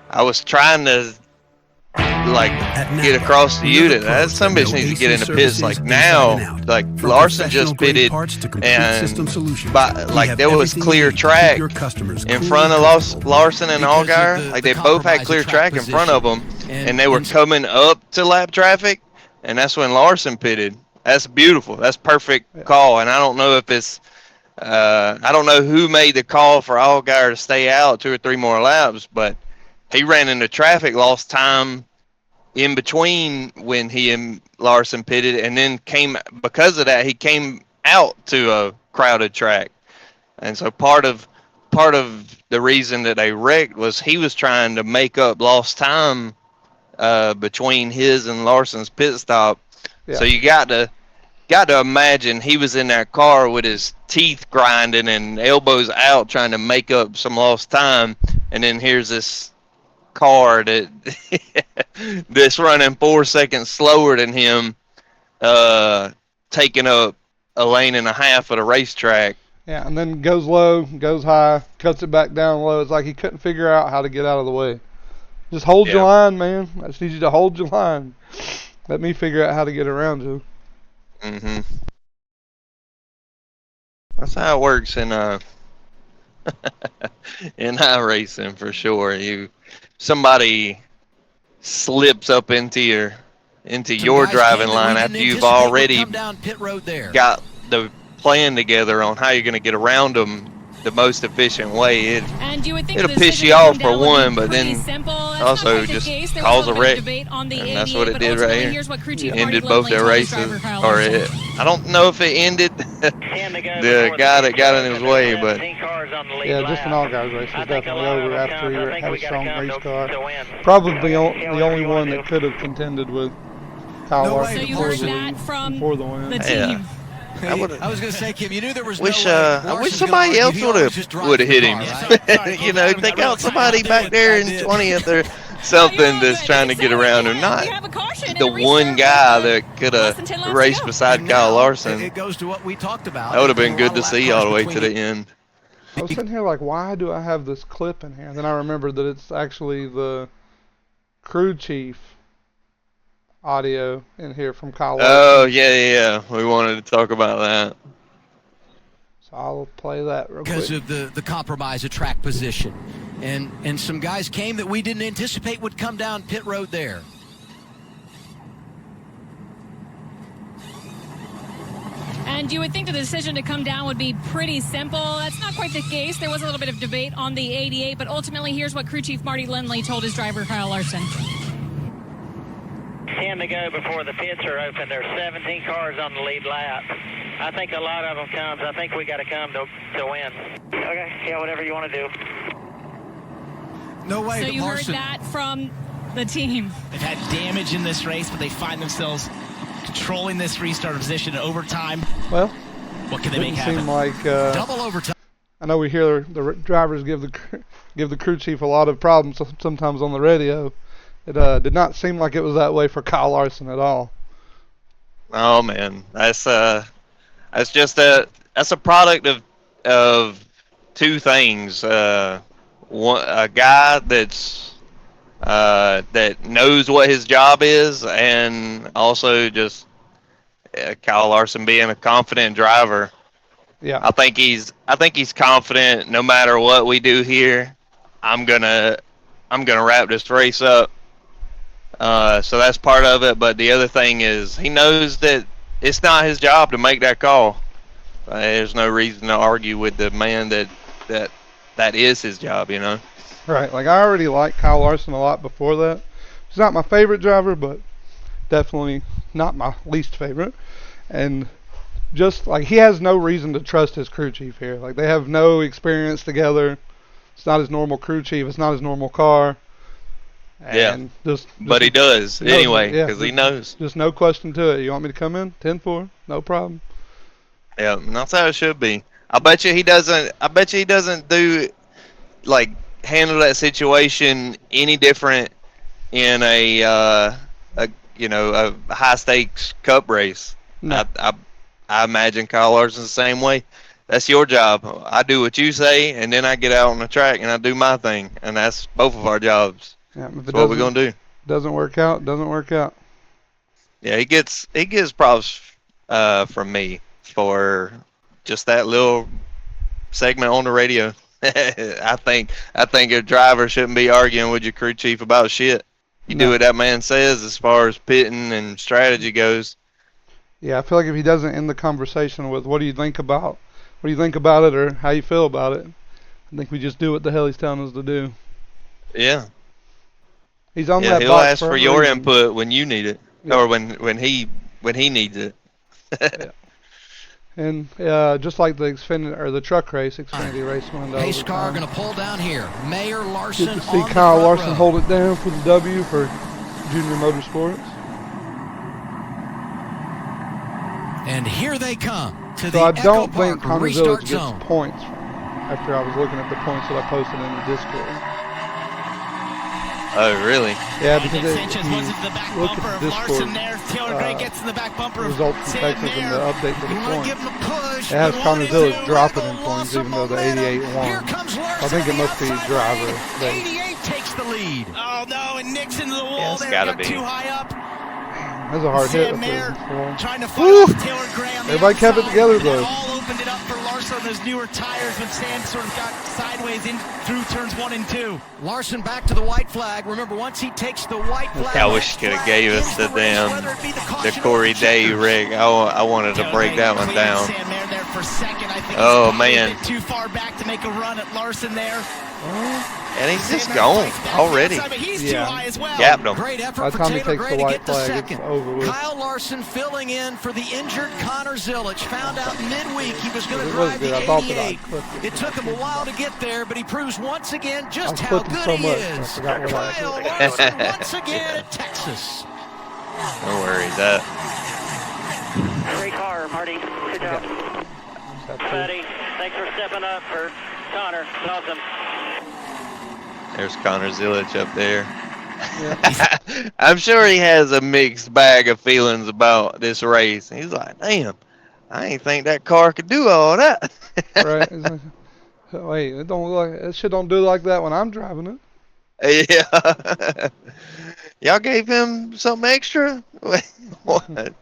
I was trying to get across the unit. That some bitch needs to get into pits now. Like Larson just pitted, and there was clear track in front of Larson and Allgaier. Like they both had clear track in front of them, and they were coming up to lap traffic, and that's when Larson pitted. That's beautiful. That's perfect call. And I don't know if it's I don't know who made the call for Allgaier to stay out 2 or 3 more laps, but he ran into traffic, lost time in between when he and Larson pitted, and then because of that, he came out to a crowded track. And so part of the reason that they wrecked was he was trying to make up lost time between his and Larson's pit stop. Yeah. So you got to imagine he was in that car with his teeth grinding and elbows out trying to make up some lost time, and then here's this car that's running 4 seconds slower than him, taking up a lane and a half of the racetrack. Yeah, and then goes low, goes high, cuts it back down low. It's like he couldn't figure out how to get out of the way. Just hold your line, man. I just need you to hold your line. Let me figure out how to get around you. Mm-hmm. That's how it works in in iRacing for sure. Somebody slips up into your driving line after you've already got the plan together on how you're going to get around them the most efficient way. It'll piss you off for one, but then also just cause a wreck. And that's what it did right here. Ended both their races. I don't know if it ended the guy that got in his way, but yeah, just an Allgaier race was definitely over after he had a strong race car. Probably the only one that could have contended with Kyle Larson before the win. Yeah. I was going to say, Kim, you knew there was I wish somebody else would have hit him. You know, take out somebody back there in 20th or something that's trying to get around him. Not the one guy that could have raced beside Kyle Larson. It goes to what we talked about. That would have been good to see all the way to the end. I was sitting here like, why do I have this clip in here? And then I remembered that it's actually the crew chief audio in here from Kyle Larson. Oh, yeah. We wanted to talk about that. So I'll play that real quick. Because of the compromise of track position. And some guys came that we didn't anticipate would come down pit road there. And you would think the decision to come down would be pretty simple. That's not quite the case. There was a little bit of debate on the 88, but ultimately here's what crew chief Marty Lindley told his driver Kyle Larson. 10 to go before the pits are open. There's 17 cars on the lead lap. I think a lot of them comes. I think we got to come to win. Okay, yeah, whatever you want to do. No way. So you heard that from the team. They've had damage in this race, but they find themselves controlling this restart position in overtime. Well, what can they make happen? Seem like double overtime. I know we hear the drivers give the crew chief a lot of problems sometimes on the radio. It did not seem like it was that way for Kyle Larson at all. Oh man, that's just a product of two things. One, a guy that knows what his job is, and also just Kyle Larson being a confident driver. Yeah, I think he's confident. No matter what we do here, I'm gonna wrap this race up. So that's part of it. But the other thing is he knows that it's not his job to make that call. There's no reason to argue with the man that is his job, you know. Right. Like I already liked Kyle Larson a lot before that. He's not my favorite driver, but definitely not my least favorite. And just like he has no reason to trust his crew chief here. Like they have no experience together. It's not his normal crew chief. It's not his normal car. And but he does anyway because he knows. Just no question to it. You want me to come in? 10-4, no problem. Yeah, that's how it should be. I bet you he doesn't handle that situation any different in a high stakes cup race. No. I imagine Kyle Larson's the same way. That's your job. I do what you say, and then I get out on the track and I do my thing, and that's both of our jobs. Yeah, if that's what we're gonna do. Doesn't work out. Doesn't work out. Yeah, he gets props from me for just that little segment on the radio. I think a driver shouldn't be arguing with your crew chief about shit. You do what that man says as far as pitting and strategy goes. Yeah, I feel like if he doesn't end the conversation with what do you think about it or how you feel about it, I think we just do what the hell he's telling us to do. Yeah. He's on that he'll box ask for your input when you need it, or when he needs it. Yeah. And just like the the truck race, Xfinity race went into pace car going to pull down here. Mayer Larson. Get to see Kyle Larson hold it down for the W for Junior Motorsports. And here they come to so the I don't Echo think Park Conor restart Village zone. gets points after I was looking at the points that I posted in the Discord. Oh, really? Yeah, because Sanchez was into the back bumper of Larson there. Taylor Gray gets in the back bumper of results from Sam Texas and Mayer. the update to the points. Give him a push, it has Conor Village dropping in Michael points, lost even though the momentum. 88 won. Here comes Larson I think it must be driver. 88 takes the lead. Oh no, and Nick's into the wall Yeah, it's there. gotta Got be. too high up. That's a hard hit. Sam Mayer trying to Woo! fight Taylor Gray on the Everybody kept it outside, together, and that though. all opened it up for Larson on those newer tires when Sam sort of got sideways in through turns 1 and 2. Larson back to the white flag. Remember, once he takes the white flag, I wish he could have gave us the Corey Day rig. I wanted to break that one down. Sam Mayer there for second. I think Oh, he's man. a bit too far back to make a run at Larson there. And he's just gone already. He's too high as well. Gapped him. Great effort By the for time he Taylor takes Gray the to white get to flag, second. it's over with. Kyle Larson filling in for the injured Connor Zilic. Found out midweek he was going to It was drive good. the I thought that I 88. clipped it. It took him a while to get there, but he proves once again just I how clipped it good so he much, I is. forgot what I Kyle did. Larson once again at Texas. Don't worry, that. Great car, Marty. Good job. Buddy, thanks for stepping up for Connor. Awesome. There's Connor Zilic up there. I'm sure he has a mixed bag of feelings about this race. He's like, damn, I ain't think that car could do all that. Right. Wait, it shit don't do like that when I'm driving it. Yeah. Y'all gave him something extra? What?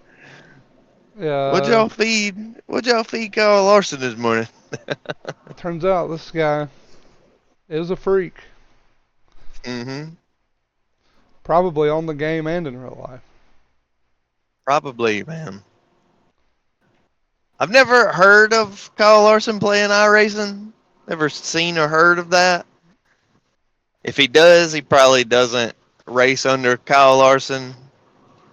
Yeah. What'd y'all feed Kyle Larson this morning? It turns out this guy is a freak. Mm-hmm. Probably on the game and in real life. Probably, man. I've never heard of Kyle Larson playing iRacing. Never seen or heard of that. If he does, he probably doesn't race under Kyle Larson.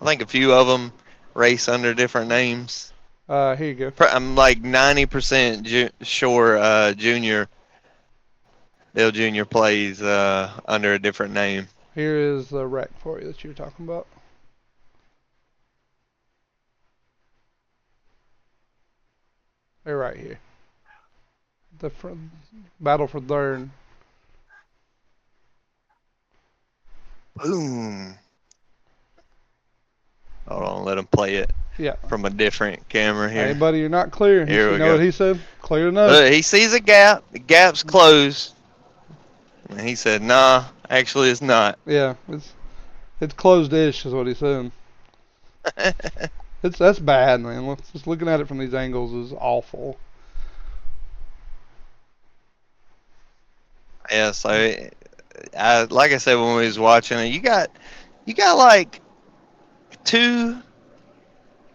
I think a few of them race under different names. Here you go. I'm like 90% sure Junior, Dale Jr. plays under a different name. Here is the wreck for you that you were talking about. They're right here. The battle for third. Boom. Hold on, let him play it. Yeah. From a different camera here. Hey, buddy, you're not clear. Here we you know go. what he said? Clear enough. Look, he sees a gap. The gap's closed. And he said, nah, actually it's not. Yeah, it's closed-ish is what he said. That's bad, man. Just looking at it from these angles is awful. Yeah, so like I said when we was watching it, you got like two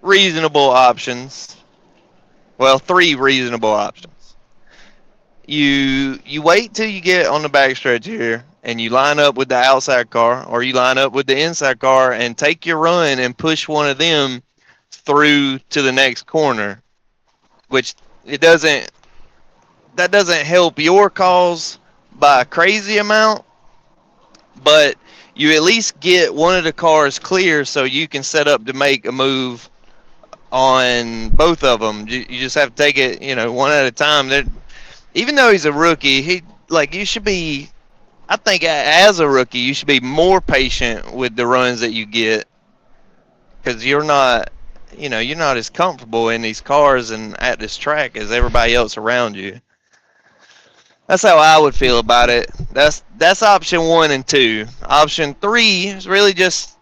reasonable options. Well, three reasonable options. You wait till you get on the backstretch here and you line up with the outside car, or you line up with the inside car and take your run and push one of them through to the next corner, which that doesn't help your cause by a crazy amount, but you at least get one of the cars clear so you can set up to make a move on both of them. You just have to take it, one at a time. Even though he's a rookie, you should be I think as a rookie, you should be more patient with the runs that you get because you're not as comfortable in these cars and at this track as everybody else around you. That's how I would feel about it. That's option 1 and 2. Option 3 is really just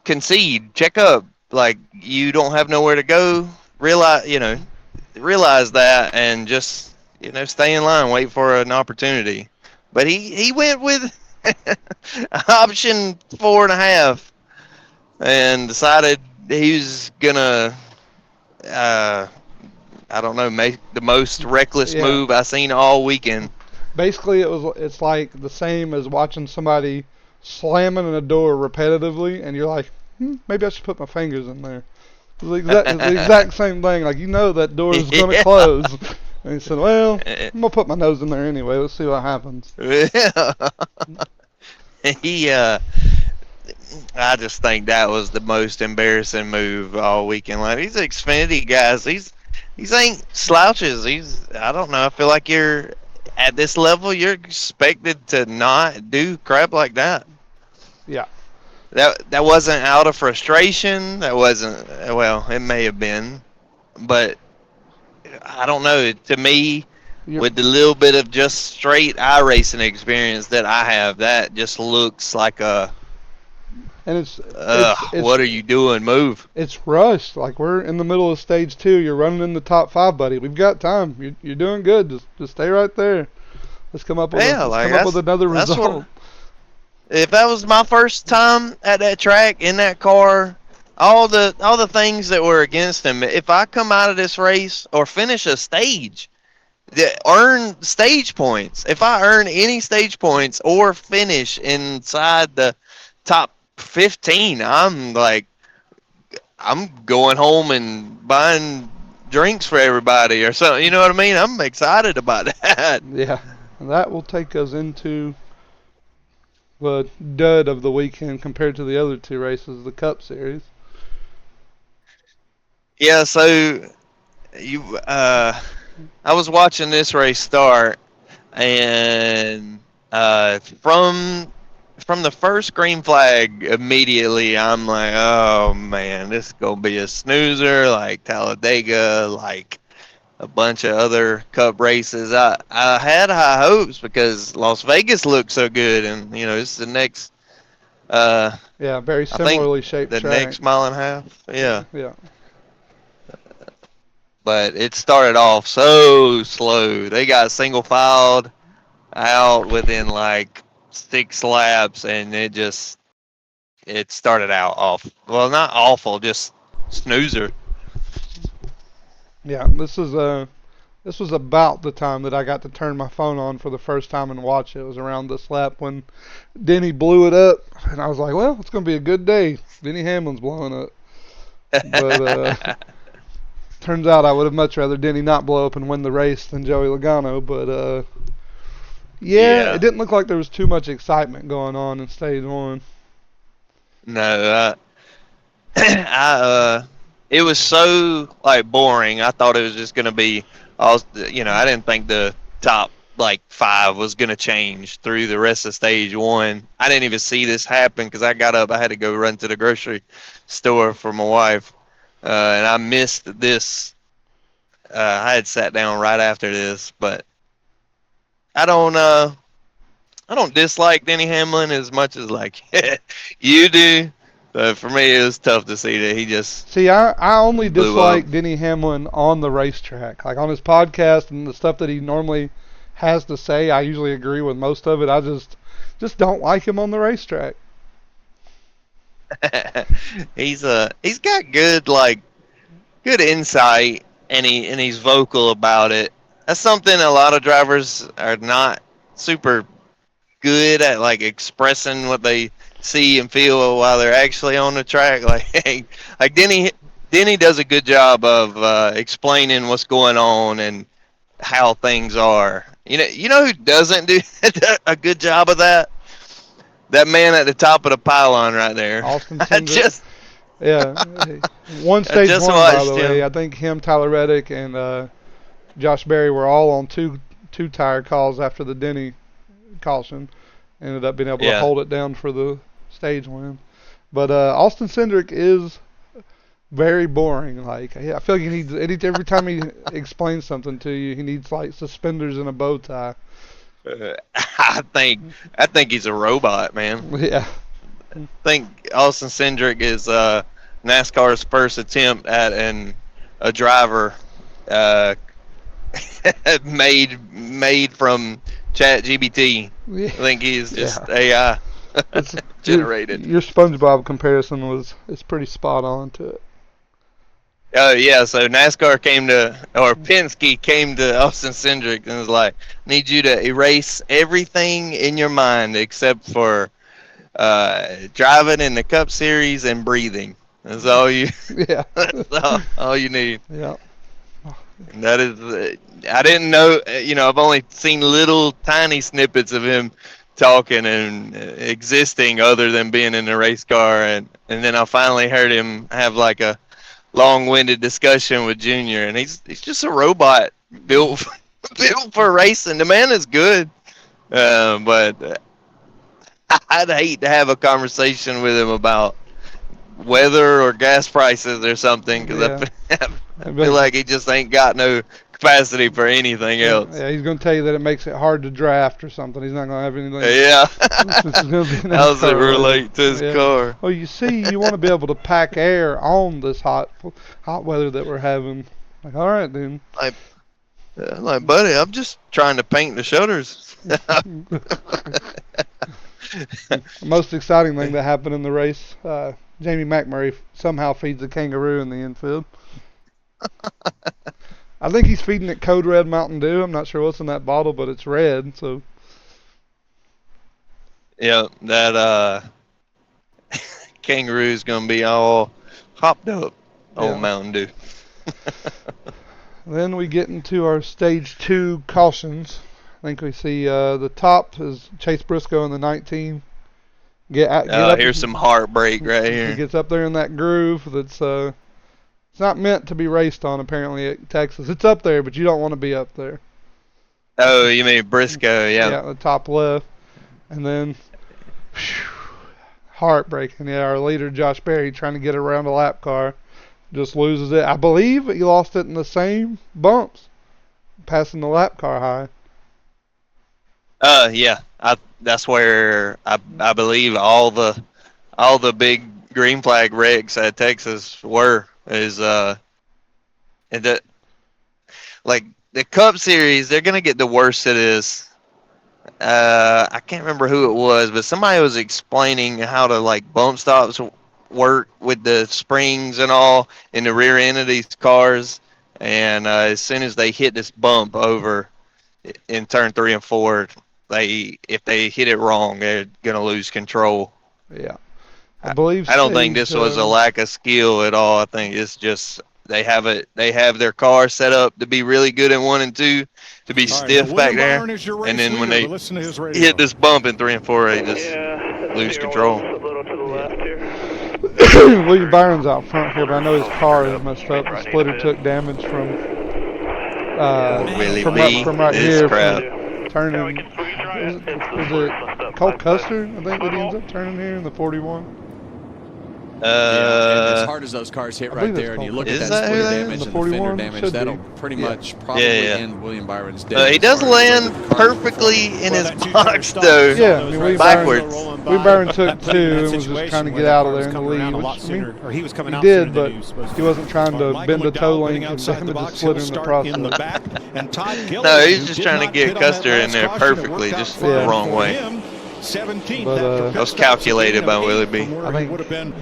concede, check up. Like you don't have nowhere to go. Realize that and just stay in line, wait for an opportunity. But he went with option 4.5 and decided he was gonna I don't know, make the most reckless move I seen all weekend. Basically, it's like the same as watching somebody slamming in a door repetitively, and you're like, maybe I should put my fingers in there. It's the exact same thing. Like, that door is going to close. And he said, well, I'm going to put my nose in there anyway. Let's see what happens. I just think that was the most embarrassing move all weekend. Like, these Xfinity guys, these ain't slouches. I don't know. I feel like you're at this level, you're expected to not do crap like that. Yeah. That wasn't out of frustration. That wasn't, well, it may have been, but I don't know. To me, with the little bit of just straight iRacing experience that I have, that just looks like a. And it's what are you doing? Move. It's rushed. Like, we're in the middle of stage 2. You're running in the top 5, buddy. We've got time. You're doing good. Just stay right there. Let's come up with another result. If that was my first time at that track in that car, all the things that were against him. If I come out of this race or finish a stage, earn stage points. If I earn any stage points or finish inside the top 15, I'm going home and buying drinks for everybody or something. You know what I mean? I'm excited about that. Yeah, and that will take us into the dud of the weekend compared to the other 2 races, the Cup Series. Yeah, so I was watching this race start, and from the first green flag, immediately I'm like, oh man, this is gonna be a snoozer like Talladega, like a bunch of other Cup races. I had high hopes because Las Vegas looked so good, and it's the next. Very similarly shaped the track. next mile and a half. Yeah. Yeah. But it started off so slow. They got single filed out within like 6 laps, and it started out off. Well, not awful, just snoozer. Yeah, this was about the time that I got to turn my phone on for the first time and watch it. It was around this lap when Denny blew it up, and I was like, well, it's going to be a good day. Denny Hamlin's blowing up. But turns out I would have much rather Denny not blow up and win the race than Joey Logano. But, it didn't look like there was too much excitement going on in stage 1. No, it was so boring. I thought it was just gonna be, I didn't think the top 5 was gonna change through the rest of stage 1. I didn't even see this happen because I got up. I had to go run to the grocery store for my wife, and I missed this. I had sat down right after this, but I don't dislike Denny Hamlin as much as you do. But for me, it was tough to see that he just. See, I only dislike Denny Hamlin on the racetrack, like on his podcast and the stuff that he normally has to say. I usually agree with most of it. I just don't like him on the racetrack. He's got good insight, and he's vocal about it. That's something a lot of drivers are not super good at, expressing what they see and feel while they're actually on the track. Like Denny does a good job of explaining what's going on and how things are. You know who doesn't do a good job of that? That man at the top of the pylon right there. Austin Cindric. One stage 1, by the way. I think him, Tyler Reddick, and Josh Berry were all on two tire calls after the Denny caution. Ended up being able to hold it down for the stage win. But Austin Cindric is very boring. Like, I feel like he needs every time he explains something to you, he needs like suspenders and a bow tie. I think he's a robot, man. Yeah. I think Austin Cindric is NASCAR's first attempt at a driver made from ChatGPT. Yeah. I think he's just AI generated. Your SpongeBob comparison is pretty spot on to it. Oh yeah, so Penske came to Austin Cindric and was like, "Need you to erase everything in your mind except for driving in the Cup Series and breathing. That's all you. Yeah. That's all you need." Yeah. And that is, I didn't know. I've only seen little tiny snippets of him talking and existing, other than being in a race car, and then I finally heard him have like a long-winded discussion with Junior, and he's just a robot built for racing. The man is good, but I'd hate to have a conversation with him about weather or gas prices or something, because I feel like he just ain't got no capacity for anything else. Yeah, he's going to tell you that it makes it hard to draft or something. He's not going to have anything. Yeah. How does it relate to his car? Well, you see, you want to be able to pack air on this hot weather that we're having. Like, all right, then. Like, buddy, I'm just trying to paint the shutters. The most exciting thing that happened in the race, Jamie McMurray somehow feeds a kangaroo in the infield. I think he's feeding it Code Red Mountain Dew. I'm not sure what's in that bottle, but it's red. So. Yeah, that kangaroo's gonna be all hopped up on Mountain Dew. Then we get into our stage 2 cautions. I think we see the top is Chase Briscoe in the 19. Get up. Here's some heartbreak right here. He gets up there in that groove that's it's not meant to be raced on, apparently, at Texas. It's up there, but you don't want to be up there. Oh, you mean Briscoe? Yeah. Yeah, the top left, and then heartbreaking. Yeah, our leader Josh Berry trying to get around a lap car, just loses it. I believe he lost it in the same bumps, passing the lap car high. Yeah. That's where I believe all the big green flag wrecks at Texas were. The Cup Series, they're gonna get the worst of this. I can't remember who it was, but somebody was explaining how to like bump stops work with the springs and all in the rear end of these cars, and as soon as they hit this bump over in turn 3 and 4, if they hit it wrong, they're gonna lose control. Yeah, I believe. I don't think this was a lack of skill at all. I think it's just they have their car set up to be really good in 1 and 2, to be stiff back there, and then when they hit this bump in 3 and 4, they just lose control. William Byron's out front here, but I know his car is messed up. The splitter took damage from right here. Turning. Was it Cole Custer? I think that he ends up turning here in the 41. And as hard as those cars hit right there, and you look at that splitter damage and the fender damage, that'll pretty much probably end William Byron's day. He does land perfectly in his box, though. Yeah, I mean, backwards. William Byron took 2 and was just trying to get out of there in the lead. Which, he did, but he wasn't trying to bend a toe link and damage the splitter in the process. No, he's just trying to get Custer in there perfectly, just the wrong way. But, that was calculated by Willie B. I think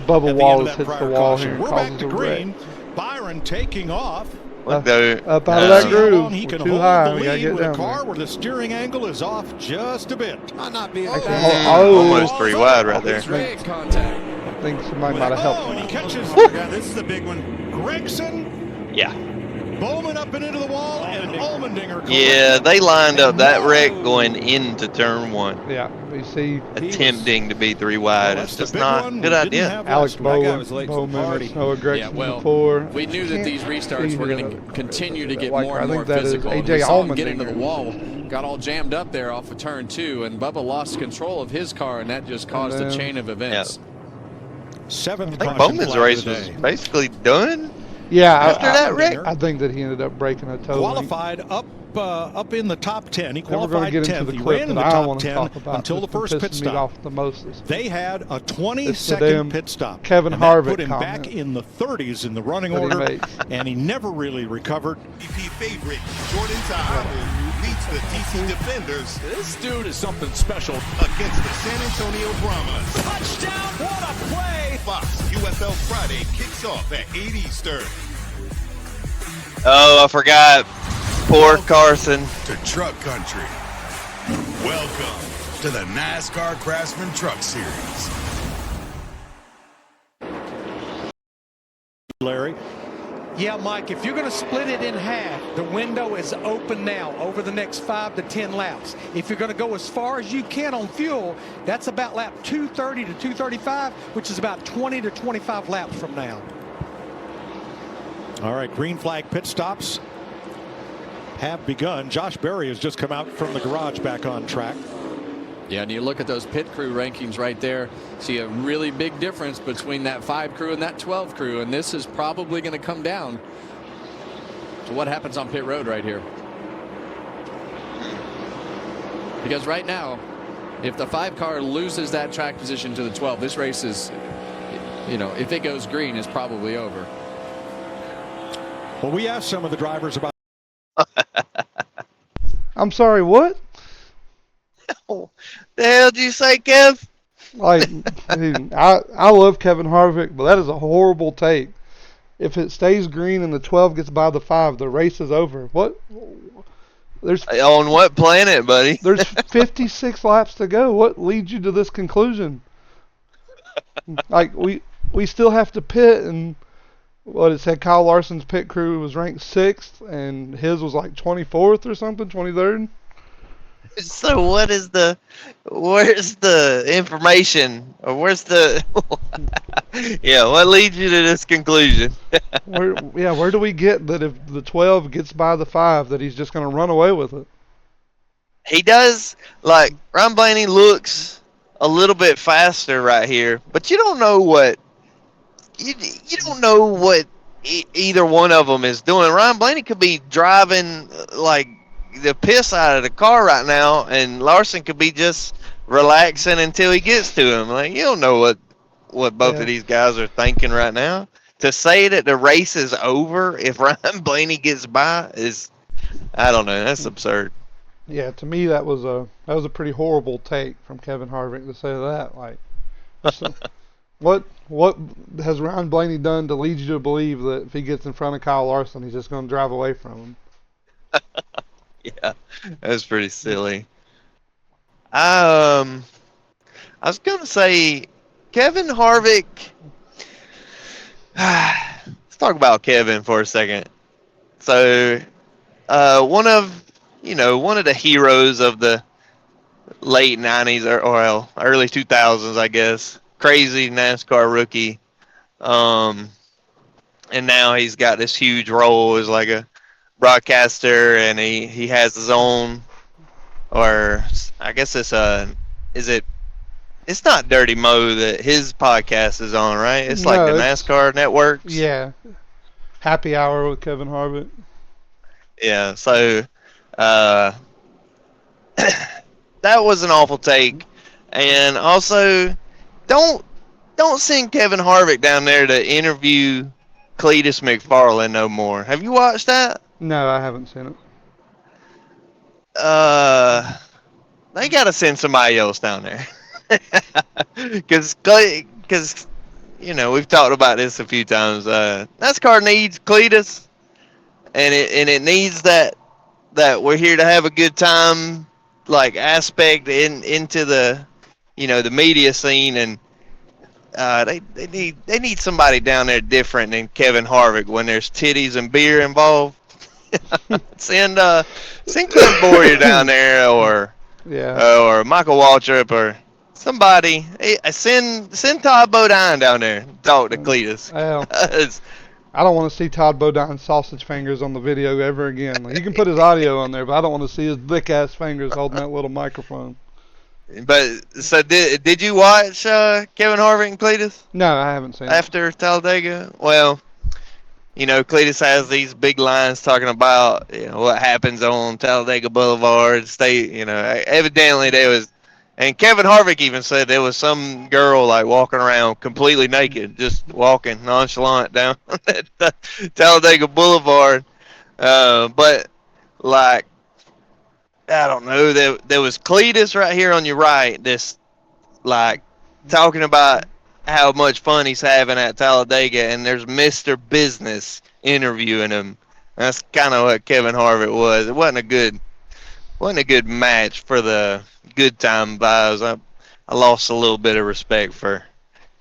Bubba Wallace hits the wall here and causes a wreck. Byron taking off. Up out of that groove. We're too high. We gotta get down car there. where the steering angle is off just a bit. Almost 3 wide right there. I think somebody might have helped and him. he catches. This is the big one. Gregson. Yeah. Bowman up and into the wall, and Allmendinger. Yeah, they lined up that wreck going into turn 1. Yeah, we see attempting to be 3 wide. It's just not a good idea. Alex Bowman, Noah Gregson before. We knew that these restarts were going to continue to get like more and I more think that is physical. AJ We saw him get Allmendinger. into the wall got all jammed up there off of turn 2, and Bubba lost control of his car, and that just caused a chain of events. Seventh I think Bowman's race was basically done. Yeah, after that wreck. I think that he ended up breaking a toe. Qualified up in the top 10. He We're going to qualified get 10th. into the He clip ran in that the I top want to 10 talk about until the first pit me stop. off the most. They had a It's the 20-second damn pit stop. Kevin and Harvick that put him comment back in the 30s in the running that he order, makes. and he never really recovered. EP favorite Jordan Tavares leads the DC Defenders. This dude is something special. Against the San Antonio Brahmas. Touchdown! What a play! Fox UFL Friday kicks off at 8 Eastern. Oh, I forgot. Poor Carson. To Truck Country. Welcome to the NASCAR Craftsman Truck Series. Larry. Yeah, Mike, if you're going to split it in half, the window is open now over the next 5 to 10 laps. If you're going to go as far as you can on fuel, that's about lap 230 to 235, which is about 20 to 25 laps from now. All right, green flag pit stops have begun. Josh Berry has just come out from the garage back on track. Yeah, and you look at those pit crew rankings right there, see a really big difference between that 5 crew and that 12 crew, and this is probably going to come down to what happens on pit road right here. Because right now, if the 5 car loses that track position to the 12, this race is, you know, if it goes green, it's probably over. Well, we asked some of the drivers about. I'm sorry, what? The hell did you say, Kev? Like, dude, I love Kevin Harvick, but that is a horrible take. If it stays green and the 12 gets by the 5, the race is over. What? There's on what planet, buddy? There's 56 laps to go. What leads you to this conclusion? Like, we still have to pit, and what it said, Kyle Larson's pit crew was ranked 6th, and his was like 24th or something, 23rd. So where's the information, or where's the yeah, what leads you to this conclusion? where do we get that if the 12 gets by the 5 that he's just going to run away with it? He does. Like, Ryan Blaney looks a little bit faster right here, but you don't know what you don't know what either one of them is doing. Ryan Blaney could be driving like the piss out of the car right now, and Larson could be just relaxing until he gets to him. Like, you don't know what both of these guys are thinking right now. To say that the race is over if Ryan Blaney gets by is, I don't know, that's absurd. Yeah, to me that was a pretty horrible take from Kevin Harvick to say that. Like, what has Ryan Blaney done to lead you to believe that if he gets in front of Kyle Larson, he's just going to drive away from him? Yeah, that's pretty silly. I was going to say, Kevin Harvick. Let's talk about Kevin for a second. So, one of the heroes of the late 90s or early 2000s, I guess. Crazy NASCAR rookie. And now he's got this huge role as like a broadcaster, and he has his own, or I guess it's not Dirty Mo that his podcast is on, right? It's like the NASCAR networks. Yeah. Happy Hour with Kevin Harvick. Yeah, so that was an awful take. And also, don't send Kevin Harvick down there to interview Cletus McFarland no more. Have you watched that? No, I haven't seen it. They gotta send somebody else down there. Because we've talked about this a few times. NASCAR needs Cletus, and it needs that we're here to have a good time, like, aspect into the the media scene, and they need somebody down there different than Kevin Harvick when there's titties and beer involved. Send Clint Boyer down there, or Michael Waltrip, or somebody. Send Todd Bodine down there. Talk to Cletus. Well, I don't want to see Todd Bodine's sausage fingers on the video ever again. Like, you can put his audio on there, but I don't want to see his thick ass fingers holding that little microphone. But so did you watch Kevin Harvick and Cletus? No, I haven't seen it. After Talladega? Well, Cletus has these big lines talking about what happens on Talladega Boulevard. Evidently there was, and Kevin Harvick even said there was some girl like walking around completely naked, just walking nonchalant down Talladega Boulevard. But like, I don't know, there was Cletus right here on your right, this like talking about how much fun he's having at Talladega, and there's Mr. Business interviewing him. That's kind of what Kevin Harvick was. It wasn't a good match for the good time vibes. I lost a little bit of respect for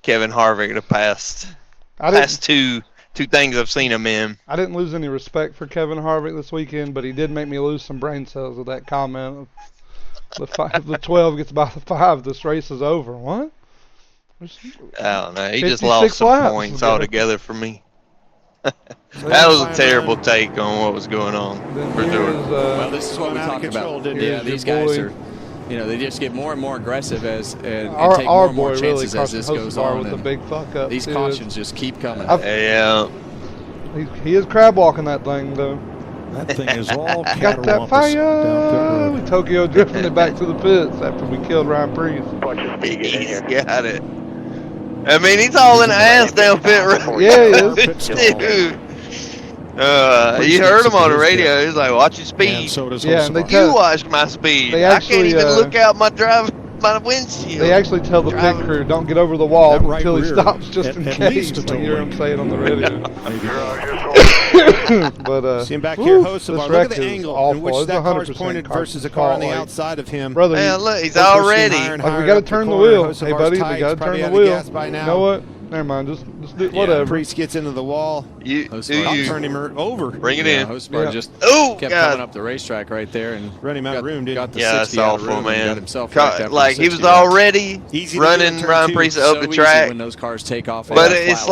Kevin Harvick the past two things I've seen him in. I didn't lose any respect for Kevin Harvick this weekend, but he did make me lose some brain cells with that comment of the 12 gets by the 5, this race is over. What? I don't know. He just lost some points altogether for me. That was a terrible take on what was going on. For sure. Well, this is what we talked about. Yeah, these guys are, they just get more and more aggressive and take more and more chances as this goes on. With the big fuck up, these cautions just keep coming. Yeah. He is crab walking that thing though. That thing is all got that fire. We Tokyo drifting it back to the pits after we killed Ryan Priest. He's got it. I mean, he's all in the ass down pit road. Yeah, he is. Dude. You heard him on the radio. He's like, watch your speed. You watched my speed. I can't even look out my windshield. They actually tell the pit crew, don't get over the wall until he stops just in case. You hear him say it on the radio. But see him back here, host of this our wreck look at the is angle awful. in which It's that car is 100% pointed versus a car on the outside of him. Brother, man, look, he's already. Like, we got to turn the wheel. Hey, buddy, we got to turn the wheel. You know what? Never mind. Just do whatever. Priest gets into the wall. I'll turn him over. Bring it in. Hosbar just kept coming up the racetrack right there and run him out of room, dude. Got the yeah, 60 that's out of awful, room man. Got himself back he was already running Ryan Priest up the track. When those cars take off, but it's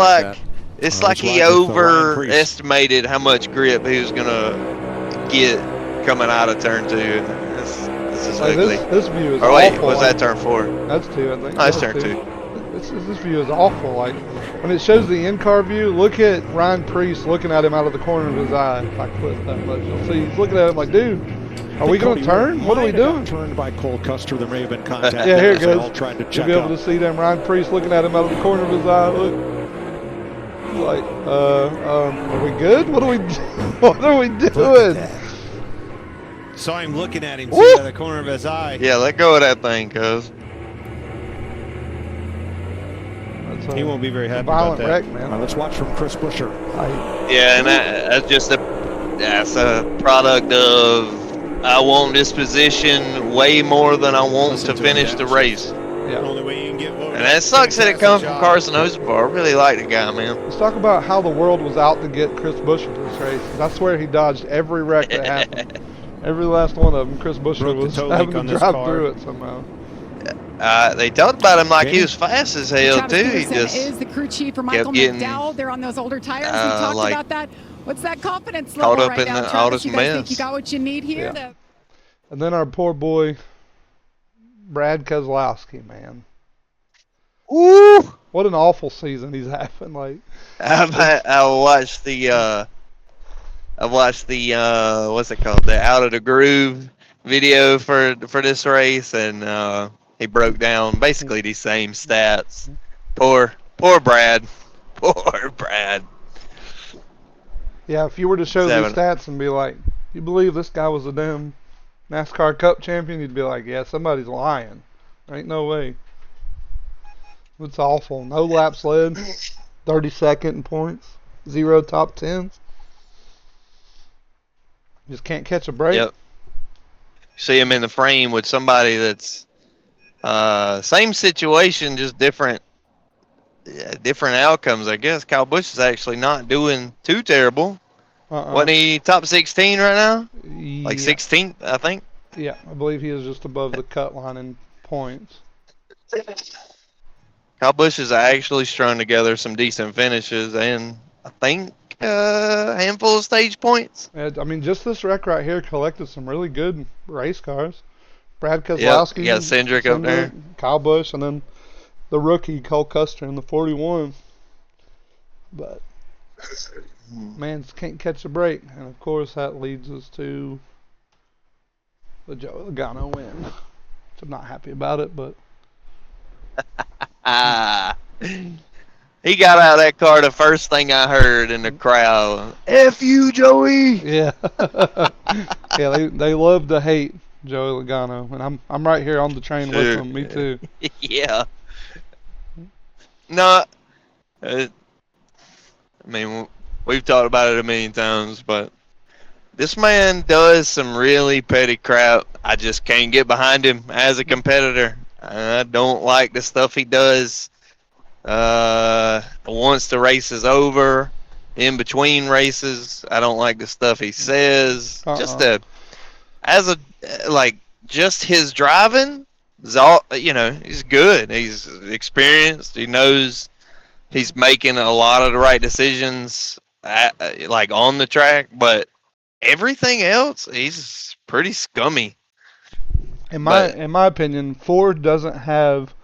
like he overestimated how much grip he was gonna get coming out of turn 2. This is ugly. This view is awful. Wait, awful. was that turn 4? That's 2, I think. Oh, that's turn 2. This view is awful. Like, when it shows the in-car view, look at Ryan Priest looking at him out of the corner of his eye. If I click that much, you'll see he's looking at him like, dude, are we going to turn? What are we doing? Turned by Cole Custer. There may have been contact. Yeah, here it goes. All trying to check You'll be able to see them Ryan Priest looking at him out of the corner of his eye. Look. Like, are we good? What are we doing? Saw him looking at him out of the corner of his eye. Yeah, let go of that thing, cuz. He won't be very happy about that. Wreck, man. Let's watch from Chris Buescher. Yeah, and that's a product of I want this position way more than I want to finish the race. Yeah. The only way you can get voted. And that sucks that it comes from Carson Hosbar. I really like the guy, man. Let's talk about how the world was out to get Chris Buescher this race. I swear he dodged every wreck that happened. Every last one of them, Chris Buescher was having to drive through it somehow. They talked about him like he was fast as hell, Travis too. Peterson He just is the crew chief for Michael getting, McDowell. They're on those older tires. We talked like, about that. What's that confidence caught level up right in now, the Travis? oldest You guys mess. think you got what you need here? Yeah. And then our poor boy, Brad Keselowski, man. Woo! What an awful season he's having. Like, I watched the what's it called? The Out of the Groove video for this race, and he broke down basically these same stats. Poor Brad. Poor Brad. Yeah, if you were to show these stats and be like, you believe this guy was a damn NASCAR Cup champion, you'd be like, yeah, somebody's lying. There ain't no way. It's awful. No laps led, 32nd in points, 0 top 10s. Just can't catch a break. Yep. See him in the frame with somebody that's same situation, just different outcomes, I guess. Kyle Busch is actually not doing too terrible. Wasn't he top 16 right now? Yeah. Like 16th, I think. Yeah, I believe he is just above the cut line in points. Kyle Busch has actually strung together some decent finishes, and I think a handful of stage points. I mean, just this wreck right here collected some really good race cars. Brad Yep, Keselowski, you got Cindric up there. Kyle Busch, and then the rookie Cole Custer in the 41. But man, can't catch a break, and of course that leads us to the Joey Logano win. I'm not happy about it, but he got out of that car. The first thing I heard in the crowd, "F you, Joey." Yeah, yeah, they love to hate Joey Logano, and I'm right here on the train with them. Me too. Yeah. No, I mean, we've talked about it a million times, but this man does some really petty crap. I just can't get behind him as a competitor. I don't like the stuff he does. Once the race is over, in between races, I don't like the stuff he says. Just his driving is all, he's good. He's experienced. He knows he's making a lot of the right decisions on the track, but everything else, he's pretty scummy. In my opinion, Ford doesn't have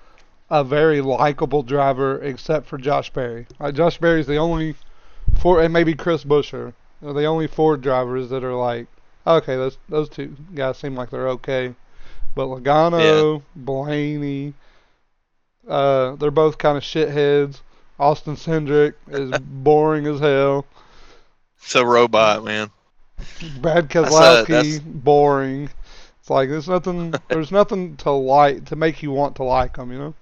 a very likable driver except for Josh Berry. Josh Berry's the only Ford, and maybe Chris Buescher, are the only Ford drivers that are like, okay, those two guys seem like they're okay. But Logano, Blaney, they're both kind of shitheads. Austin Cindric is boring as hell. It's a robot, man. Brad Keselowski, boring. It's like there's nothing to like to make you want to like them, you know.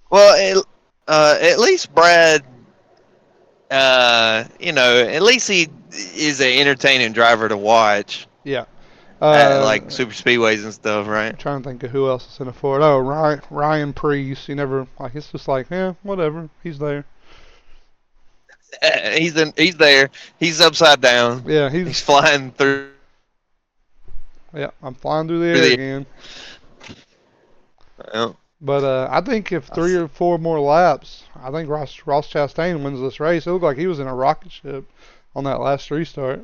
Well, at least Brad, at least he is an entertaining driver to watch. Yeah. Like super speedways and stuff, right? I'm trying to think of who else is in it for it. Oh, Ryan Preece. He never it's just like, yeah, whatever. He's there. He's there. He's upside down. Yeah, he's flying through. Yeah, I'm flying through the air again. Well, but I think if 3 or 4 more laps, I think Ross Chastain wins this race. It looked like he was in a rocket ship on that last restart.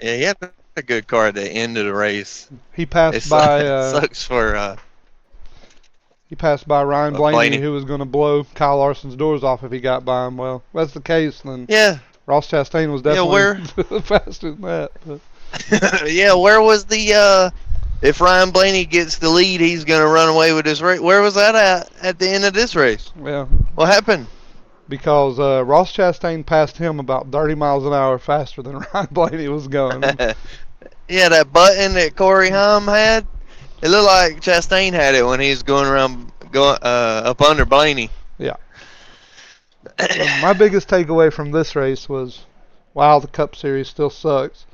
Yeah, he had a good car at the end of the race. He passed by. Sucks for. He passed by Ryan Blaney, who was going to blow Kyle Larson's doors off if he got by him. Well, if that's the case, then Ross Chastain was definitely faster than that. But. Yeah, where was the? If Ryan Blaney gets the lead, he's going to run away with this race. Where was that at the end of this race? Yeah. What happened? Because Ross Chastain passed him about 30 miles an hour faster than Ryan Blaney was going. Yeah, that button that Corey Haim had, it looked like Chastain had it when he was going up under Blaney. Yeah. So my biggest takeaway from this race was, wow, the Cup Series still sucks.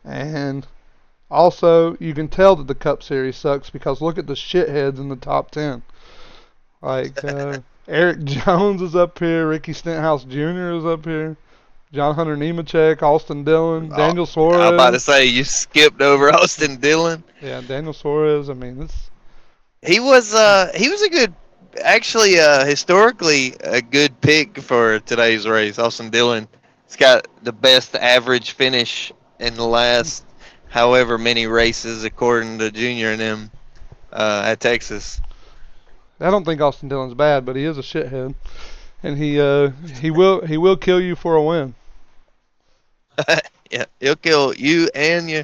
And also, you can tell that the Cup Series sucks because look at the shitheads in the top 10. Like, Eric Jones is up here, Ricky Stenhouse Jr. is up here, John Hunter Nemechek, Austin Dillon, Daniel Suarez. I was about to say, you skipped over Austin Dillon. Yeah, Daniel Suarez. I mean, he was a good, actually, historically a good pick for today's race. Austin Dillon. He's got the best average finish in the last however many races, according to Junior and them at Texas. I don't think Austin Dillon's bad, but he is a shithead, and he will kill you for a win. Yeah, he'll kill you and you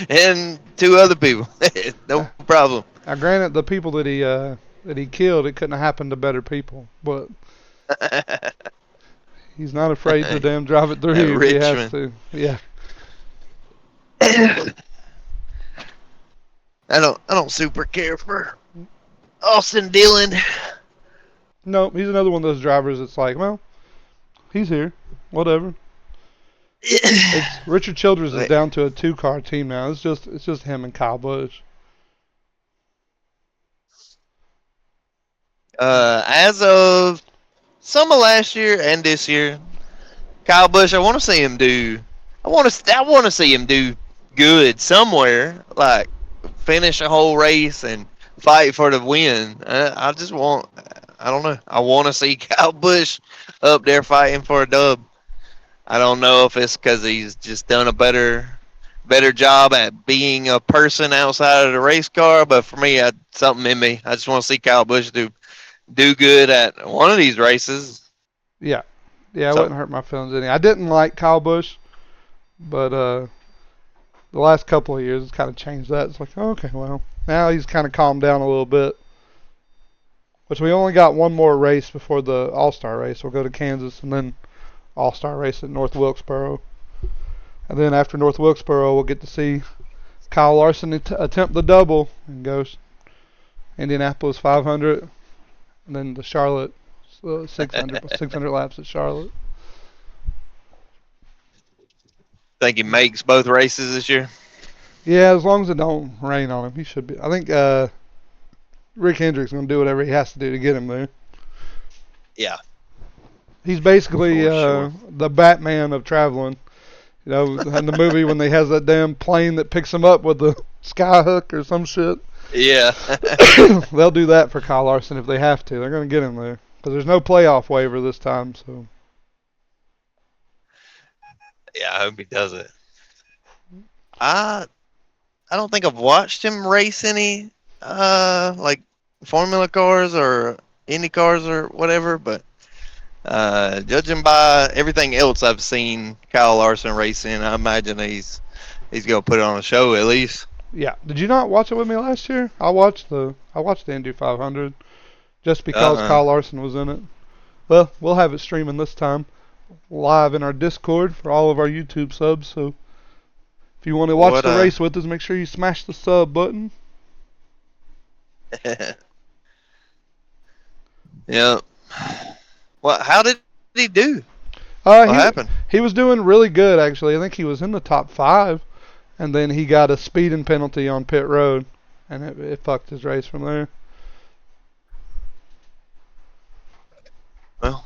and 2 other people. No problem. Now, granted, the people that he killed, it couldn't have happened to better people, but he's not afraid to damn drive it through if he has to. Yeah. I don't super care for Austin Dillon. No, he's another one of those drivers that's like, well, he's here, whatever. Richard Childress is down to a 2-car team now. It's just him and Kyle Busch. As of some of last year and this year, Kyle Busch, I want to see him do. I want to see him do good somewhere, like finish a whole race and fight for the win. I don't know. I want to see Kyle Busch up there fighting for a dub. I don't know if it's because he's just done a better job at being a person outside of the race car. But for me, something in me, I just want to see Kyle Busch do good at one of these races. Yeah, it wouldn't hurt my feelings any. I didn't like Kyle Busch, but the last couple of years it's kind of changed that. It's like, okay, well, now he's kind of calmed down a little bit. Which we only got one more race before the All-Star race. We'll go to Kansas and then All-Star race at North Wilkesboro. And then after North Wilkesboro, we'll get to see Kyle Larson attempt the double and goes Indianapolis 500 and then the Charlotte 600 laps at Charlotte. Think he makes both races this year? Yeah, as long as it don't rain on him, he should be. I think Rick Hendrick's going to do whatever he has to do to get him there. Yeah. He's basically the Batman of traveling. You know, in the movie when they has that damn plane that picks him up with the sky hook or some shit. Yeah. They'll do that for Kyle Larson if they have to. They're going to get him there. Because there's no playoff waiver this time, so. Yeah, I hope he does it. I don't think I've watched him race any like Formula cars or Indy cars or whatever, but judging by everything else I've seen Kyle Larson racing, I imagine he's gonna put on a show at least. Yeah. Did you not watch it with me last year? I watched the Indy 500 just because Kyle Larson was in it. Well, we'll have it streaming this time live in our Discord for all of our YouTube subs. So if you want to watch the race with us, make sure you smash the sub button. Yeah. Well, how did he do? What happened? He was doing really good, actually. I think he was in the top 5, and then he got a speeding penalty on pit road, and it fucked his race from there. Well,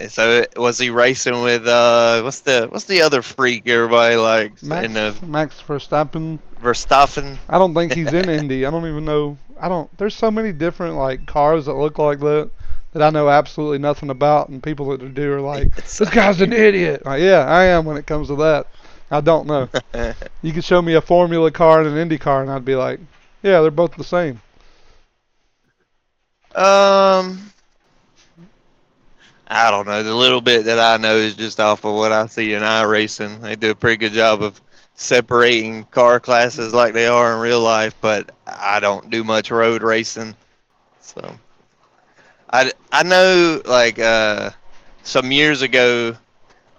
so was he racing with what's the other freak everybody likes? Max Verstappen. Verstappen. I don't think he's in Indy. I don't even know. There's so many different like cars that look like that I know absolutely nothing about, and people that do are like, this guy's an idiot. Like, yeah, I am when it comes to that. I don't know. You could show me a Formula car and an Indy car, and I'd be like, yeah, they're both the same. I don't know. The little bit that I know is just off of what I see in iRacing. They do a pretty good job of separating car classes like they are in real life, but I don't do much road racing. So I know like some years ago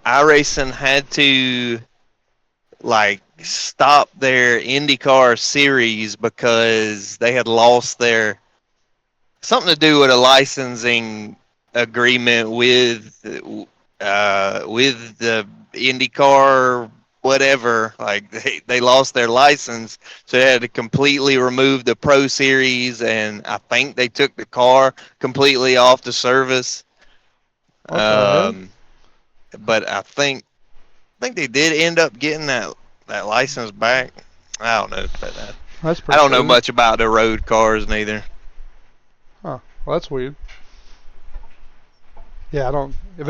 iRacing had to like stop their IndyCar series because they had lost their something to do with a licensing agreement with the IndyCar whatever. Like they lost their license, so they had to completely remove the Pro Series, and I think they took the car completely off the service. But I think they did end up getting that license back. I don't know. But I don't know much about the road cars neither. Huh. Well, that's weird. Yeah, I don't. If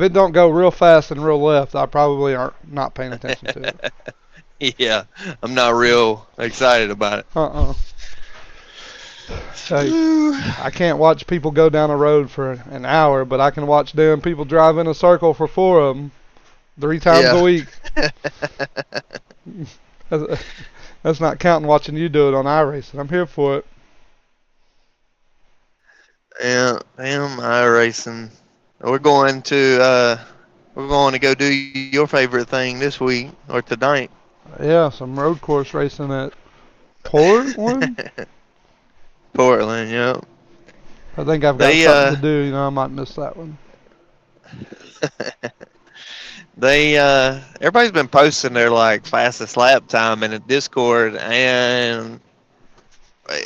it don't go real fast and real left, I probably aren't not paying attention to it. Yeah, I'm not real excited about it. I can't watch people go down a road for an hour, but I can watch damn people drive in a circle for 4 of them 3 times a week. That's not counting watching you do it on iRacing. I'm here for it. Yeah, damn iRacing. We're going to go do your favorite thing this week or tonight. Yeah, some road course racing at Portland. Portland, yeah. I think I've got something to do. You know, I might miss that one. Everybody's been posting their like fastest lap time in the Discord, and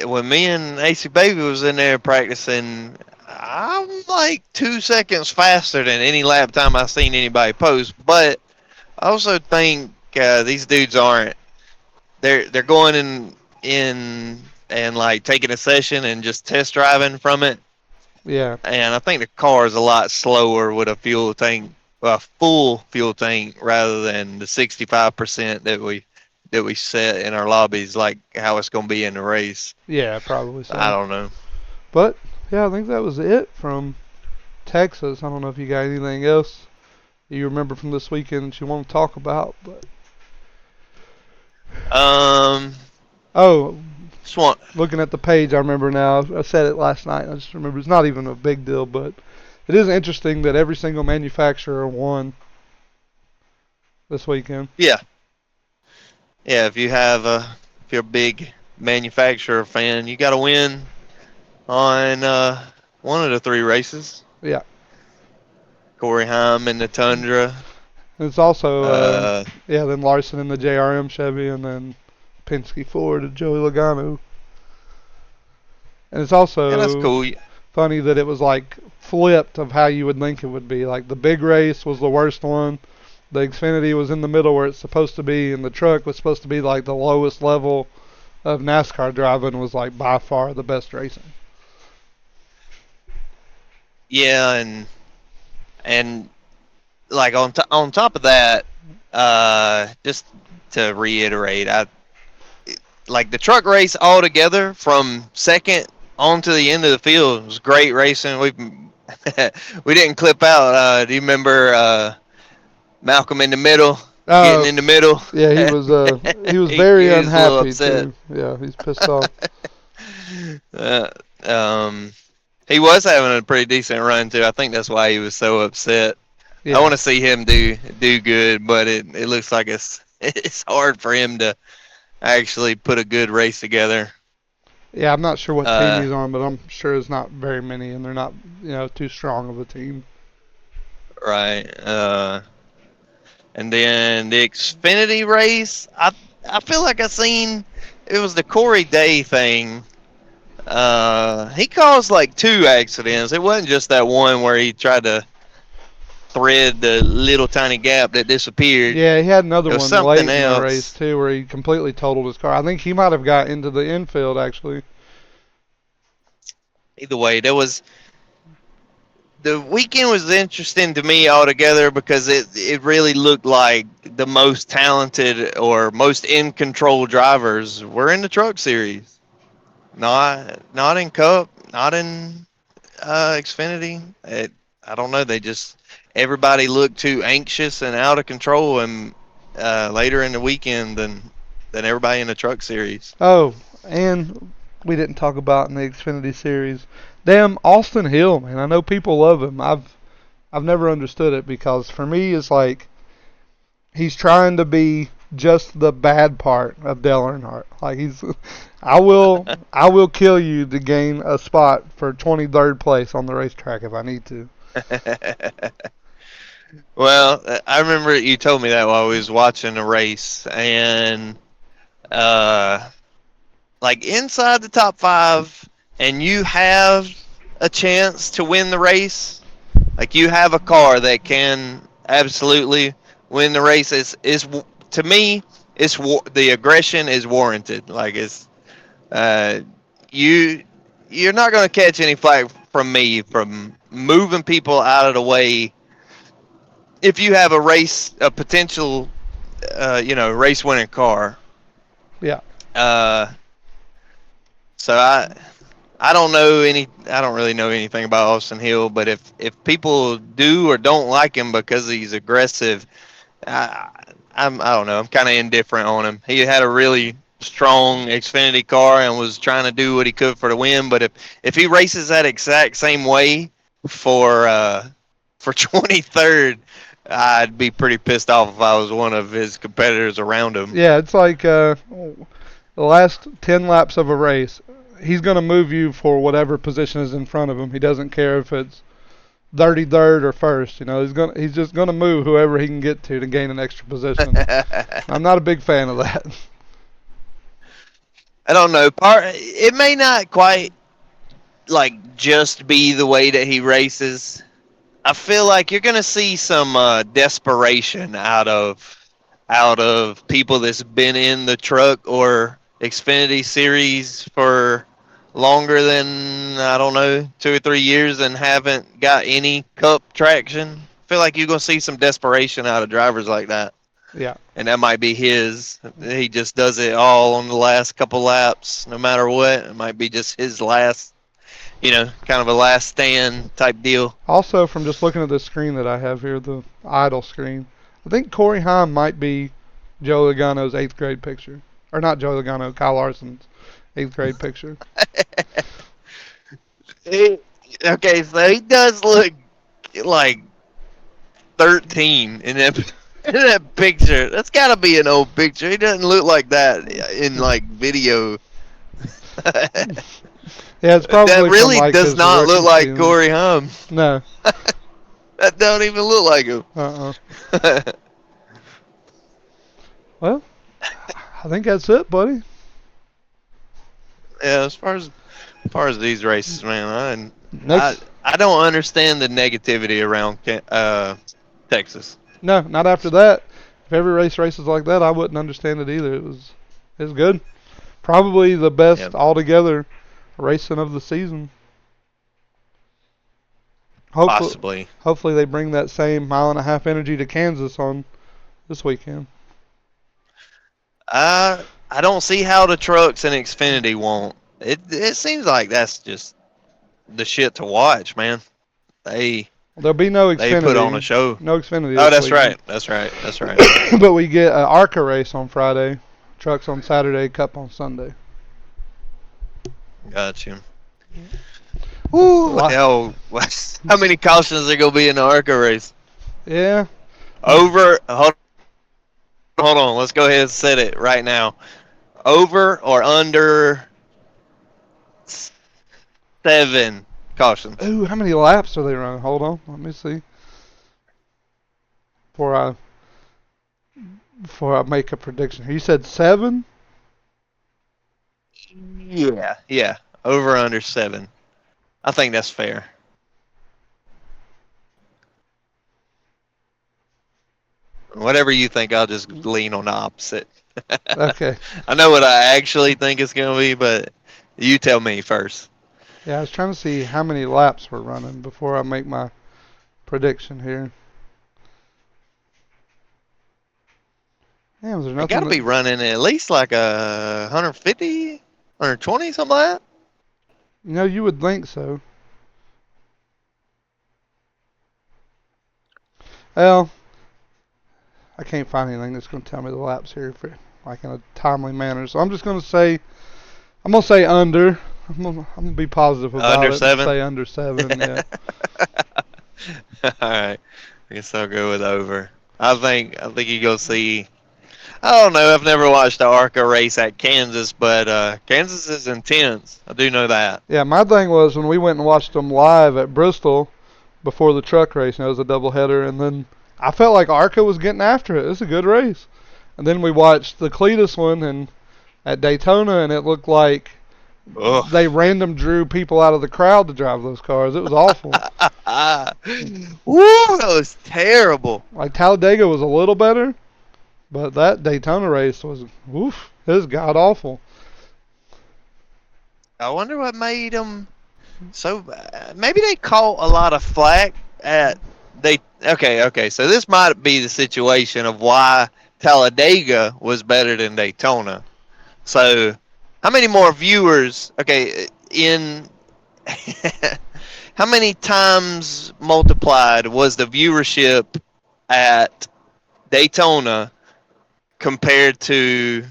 when me and AC Baby was in there practicing, I'm like 2 seconds faster than any lap time I've seen anybody post. But I also think these dudes aren't. They're going in and like taking a session and just test driving from it. Yeah. And I think the car is a lot slower with a fuel tank a full fuel tank rather than the 65% that we set in our lobbies, like how it's going to be in the race. Yeah, probably so. I don't know. But yeah, I think that was it from Texas. I don't know if you got anything else you remember from this weekend that you want to talk about, but looking at the page, I remember now. I said it last night. I just remember it's not even a big deal, but it is interesting that every single manufacturer won this weekend. Yeah. Yeah, if you're a big manufacturer fan, you got to win on one of the 3 races. Yeah. Corey Heim in the Tundra. It's also then Larson in the JRM Chevy, and then Penske Ford and Joey Logano. And it's also that's cool. Funny that it was like flipped of how you would think it would be. Like the big race was the worst one. The Xfinity was in the middle where it's supposed to be, and the truck was supposed to be like the lowest level of NASCAR driving, was like by far the best racing. Yeah, and like on top of that, just to reiterate, like the truck race altogether from second on to the end of the field was great racing. We didn't clip out. Do you remember Malcolm in the middle? Getting in the middle. Yeah, he was very he was unhappy too. Yeah, he's pissed off. He was having a pretty decent run too. I think that's why he was so upset. Yeah. I want to see him do good, but it looks like it's hard for him to actually put a good race together. Yeah, I'm not sure what team he's on, but I'm sure it's not very many, and they're not too strong of a team. Right. And then the Xfinity race, I feel like I seen it was the Corey Day thing. He caused like 2 accidents. It wasn't just that one where he tried to thread the little tiny gap that disappeared. Yeah, he had another one late in the race too, where he completely totaled his car. I think he might have got into the infield actually. Either way, the weekend was interesting to me altogether because it really looked like the most talented or most in control drivers were in the Truck Series. Not in Cup, not in Xfinity. I don't know. Everybody looked too anxious and out of control, and later in the weekend than everybody in the Truck Series. Oh, and we didn't talk about in the Xfinity Series. Damn, Austin Hill, man. I know people love him. I've never understood it because for me it's like he's trying to be just the bad part of Dale Earnhardt. Like I will kill you to gain a spot for 23rd place on the racetrack if I need to. Well, I remember you told me that while we was watching the race, and like inside the top 5, and you have a chance to win the race, like you have a car that can absolutely win the race. Is to me, the aggression is warranted. Like you're not going to catch any flack from me from moving people out of the way if you have a potential, race winning car. Yeah. So I don't really know anything about Austin Hill, but if people do or don't like him because he's aggressive, I don't know. I'm kind of indifferent on him. He had a really strong Xfinity car and was trying to do what he could for the win. But if he races that exact same way for 23rd, I'd be pretty pissed off if I was one of his competitors around him. Yeah, it's like the last 10 laps of a race, he's going to move you for whatever position is in front of him. He doesn't care if it's 33rd or first. He's just going to move whoever he can get to gain an extra position. I'm not a big fan of that. I don't know. It may not quite like just be the way that he races. I feel like you're gonna see some desperation out of people that's been in the truck or Xfinity series for longer than 2 or 3 years and haven't got any Cup traction. feel like you're gonna see some desperation out of drivers like that. Yeah. And that might be his. He just does it all on the last couple laps, no matter what. It might be just his last, kind of a last stand type deal. Also, from just looking at the screen that I have here, the idle screen, I think Corey Heim might be Joe Logano's 8th grade picture. Or not Joe Logano, Kyle Larson's 8th grade picture. Okay, so he does look like 13 in that picture. That's got to be an old picture. He doesn't look like that in like video. Yeah, it's probably that really from, like, does his not look like season. Corey Haim. No. That don't even look like him. Well, I think that's it, buddy. Yeah, as far as these races, man, I don't understand the negativity around Texas. No, not after that. If every races like that, I wouldn't understand it either. It was good. Probably the best altogether racing of the season. Possibly. Hopefully they bring that same 1.5 mile energy to Kansas on this weekend. I don't see how the trucks and Xfinity won't. It seems like that's just the shit to watch, man. There'll be no Xfinity. They put on a show. No Xfinity. Oh, this that's weekend. right. That's right. But we get an ARCA race on Friday, trucks on Saturday, Cup on Sunday. Got you. Ooh, hell, how many cautions are going to be in the ARCA race? Yeah. Hold on. Let's go ahead and set it right now. Over or under 7 cautions. Ooh, how many laps are they running? Hold on. Let me see. Before I make a prediction. You said 7? Yeah. Over or under 7. I think that's fair. Whatever you think, I'll just lean on the opposite. Okay. I know what I actually think it's going to be, but you tell me first. Yeah, I was trying to see how many laps we're running before I make my prediction here. Damn, is there nothing? Got to be running at least like 150, 120, something like that. You know, you would think so. Well, I can't find anything that's going to tell me the laps here for like in a timely manner. So I'm just going to say, under. I'm gonna be positive about under it. 7? Say under 7. Yeah. All right. I guess I'll go with over. I think you go see. I don't know. I've never watched the ARCA race at Kansas, but Kansas is intense. I do know that. Yeah, my thing was when we went and watched them live at Bristol before the truck race, and it was a doubleheader, and then I felt like ARCA was getting after it. It was a good race. And then we watched the Cletus one and at Daytona, and it looked like they random drew people out of the crowd to drive those cars. It was awful. Woo, that was terrible. Like Talladega was a little better, but that Daytona race was, woof, it was god awful. I wonder what made them so bad. Maybe they caught a lot of flack at Okay, so this might be the situation of why Talladega was better than Daytona. So, how many more viewers? Okay, how many times multiplied was the viewership at Daytona compared to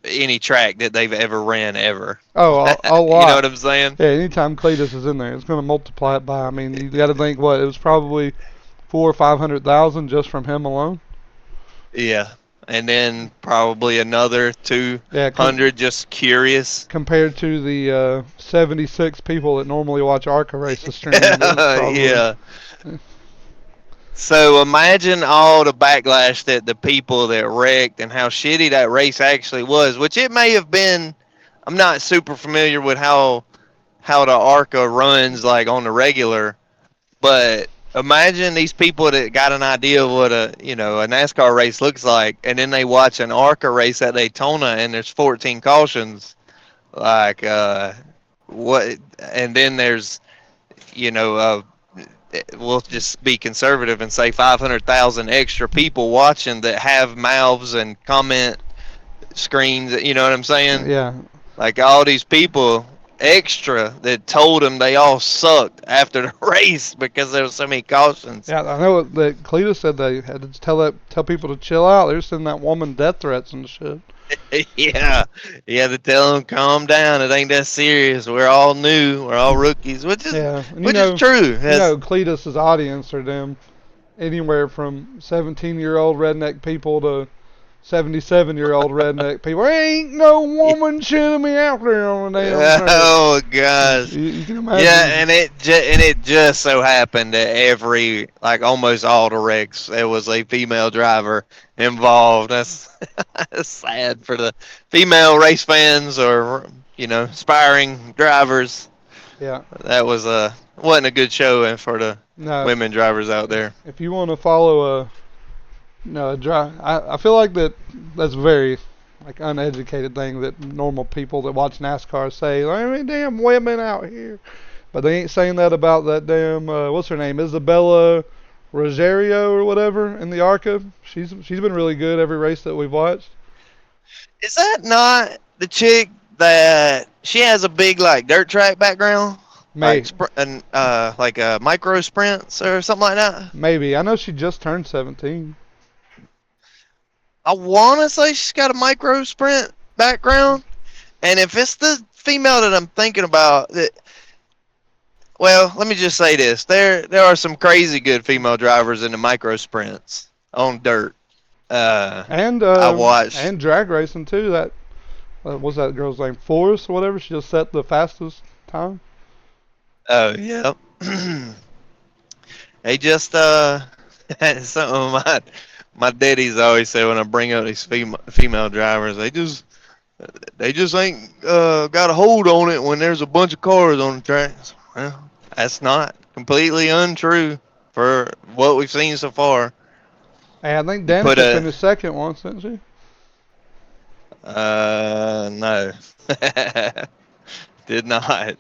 any track that they've ever ran ever? Oh, a lot. You know what I'm saying? Yeah, anytime Cletus is in there, it's going to multiply it by. I mean, you got to think what it was probably 400,000 or 500,000 just from him alone. Yeah, and then probably another 200 just curious. Compared to the 76 people that normally watch ARCA races streaming. Yeah. So imagine all the backlash that the people that wrecked and how shitty that race actually was, which it may have been. I'm not super familiar with how the ARCA runs like on the regular, but imagine these people that got an idea of what a NASCAR race looks like, and then they watch an ARCA race at Daytona and there's 14 cautions, like what? And then there's we'll just be conservative and say 500,000 extra people watching that have mouths and comment screens. You know what I'm saying? Yeah. Like all these people extra that told them they all sucked after the race because there was so many cautions. Yeah, I know that Cletus said they had to tell people to chill out. They're sending that woman death threats and shit. Yeah, you have to tell them calm down. It ain't that serious. We're all new. We're all rookies, which is is true. Cletus's audience are them anywhere from 17-year-old redneck people to 77-year-old redneck people. Ain't no woman shooting me out there on the damn track. Oh gosh. You can imagine. Yeah, and it just so happened that almost all the wrecks, there was a female driver involved. That's sad for the female race fans or aspiring drivers. Yeah. That wasn't a good showing for the women drivers out there. If you want to follow I feel like that's very uneducated thing that normal people that watch NASCAR say. I mean, damn women out here, but they ain't saying that about that damn what's her name, Isabella Rogerio or whatever in the ARCA. She's been really good every race that we've watched. Is that not the chick that she has a big dirt track background? Maybe. Like micro sprints or something like that? Maybe. I know she just turned 17. I want to say she's got a micro sprint background. And if it's the female that I'm thinking about, well, let me just say this. There are some crazy good female drivers in the micro sprints on dirt. I watched. And drag racing, too. That what's that girl's name? Forrest or whatever? She just set the fastest time. Oh, yeah. They just, something my daddies always say when I bring up these female drivers, they just ain't got a hold on it when there's a bunch of cars on the tracks. Well, that's not completely untrue for what we've seen so far. Hey, I think Danica finished second once, didn't she? No. Did not.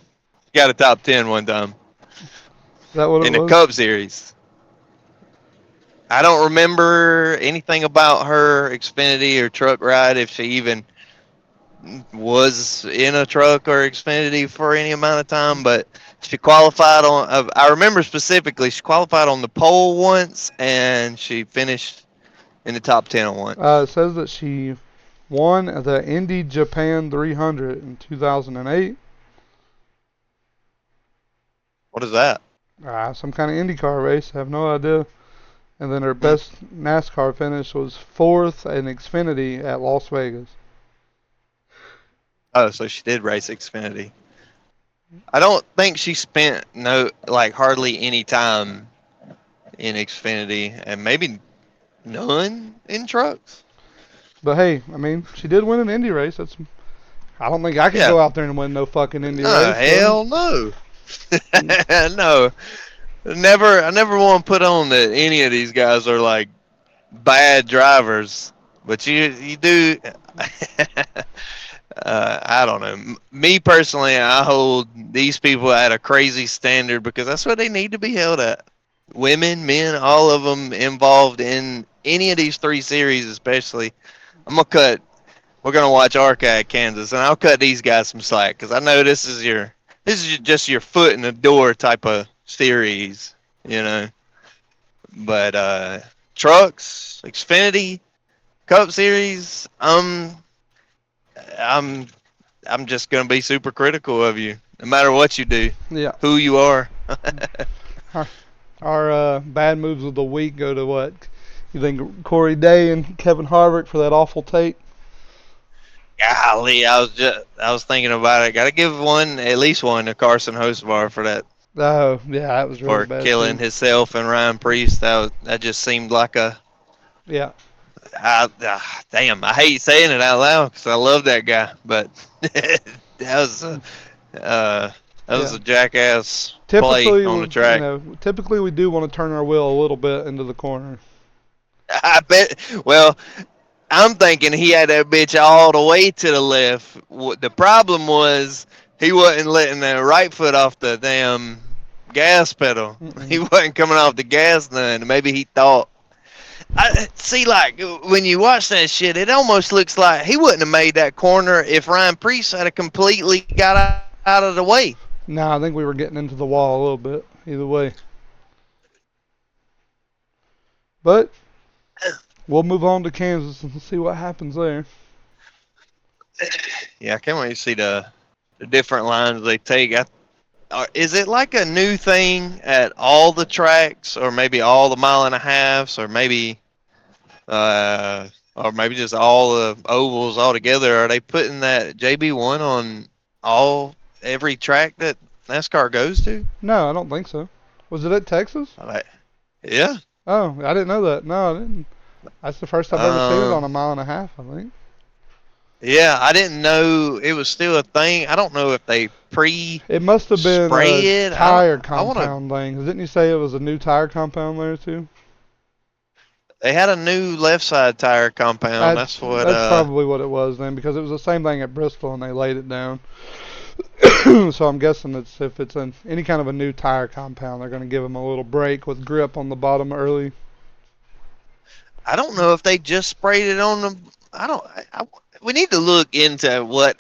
Got a top 10 one time. Is that what it was? In the Cup Series. I don't remember anything about her Xfinity or truck ride, if she even was in a truck or Xfinity for any amount of time, but she qualified on, I remember specifically, she qualified on the pole once, and she finished in the top 10 once. It says that she won the Indy Japan 300 in 2008. What is that? Some kind of IndyCar race. I have no idea. And then her best NASCAR finish was 4th in Xfinity at Las Vegas. Oh, so she did race Xfinity. I don't think she spent hardly any time in Xfinity, and maybe none in trucks. But hey, I mean, she did win an Indy race. I don't think I can go out there and win no fucking Indy race. Hell no. No. I never want to put on that any of these guys are bad drivers, but you do. I don't know. Me personally, I hold these people at a crazy standard because that's what they need to be held at. Women, men, all of them involved in any of these 3 series, especially. We're gonna watch ARCA at Kansas, and I'll cut these guys some slack because I know this is just your foot in the door type of series, But trucks, Xfinity, Cup Series, I'm just gonna be super critical of you, no matter what you do. Yeah. Who you are. Our bad moves of the week go to what? You think Corey Day and Kevin Harvick for that awful take? Golly, I was thinking about it. Got to give at least one to Carson Hocevar for that. Oh yeah, that was really bad. For killing himself and Ryan Preece. That just seemed like a. Yeah. Damn, I hate saying it out loud because I love that guy, but that was a jackass play on the track. Typically we do want to turn our wheel a little bit into the corner. I bet. Well, I'm thinking he had that bitch all the way to the left. The problem was he wasn't letting the right foot off the damn gas pedal. He wasn't coming off the gas none. Maybe he thought. I see, like when you watch that shit, it almost looks like he wouldn't have made that corner if Ryan Preece had completely got out of the way. No, I think we were getting into the wall a little bit. Either way, but we'll move on to Kansas and see what happens there. Yeah, I can't wait to see the different lines they take. Is it like a new thing at all the tracks, or maybe all the mile and a halves, or maybe just all the ovals all together? Are they putting that JB1 on every track that NASCAR goes to? No, I don't think so. Was it at Texas? Yeah. Oh, I didn't know that. No, I didn't. That's the first I've ever seen it on a mile and a half, I think. Yeah, I didn't know it was still a thing. I don't know if they It must have been a it. tire compound thing. Didn't you say it was a new tire compound there too? They had a new left side tire compound. That's probably what it was then, because it was the same thing at Bristol and they laid it down. So I'm guessing if it's any kind of a new tire compound, they're going to give them a little break with grip on the bottom early. I don't know if they just sprayed it on them. We need to look into what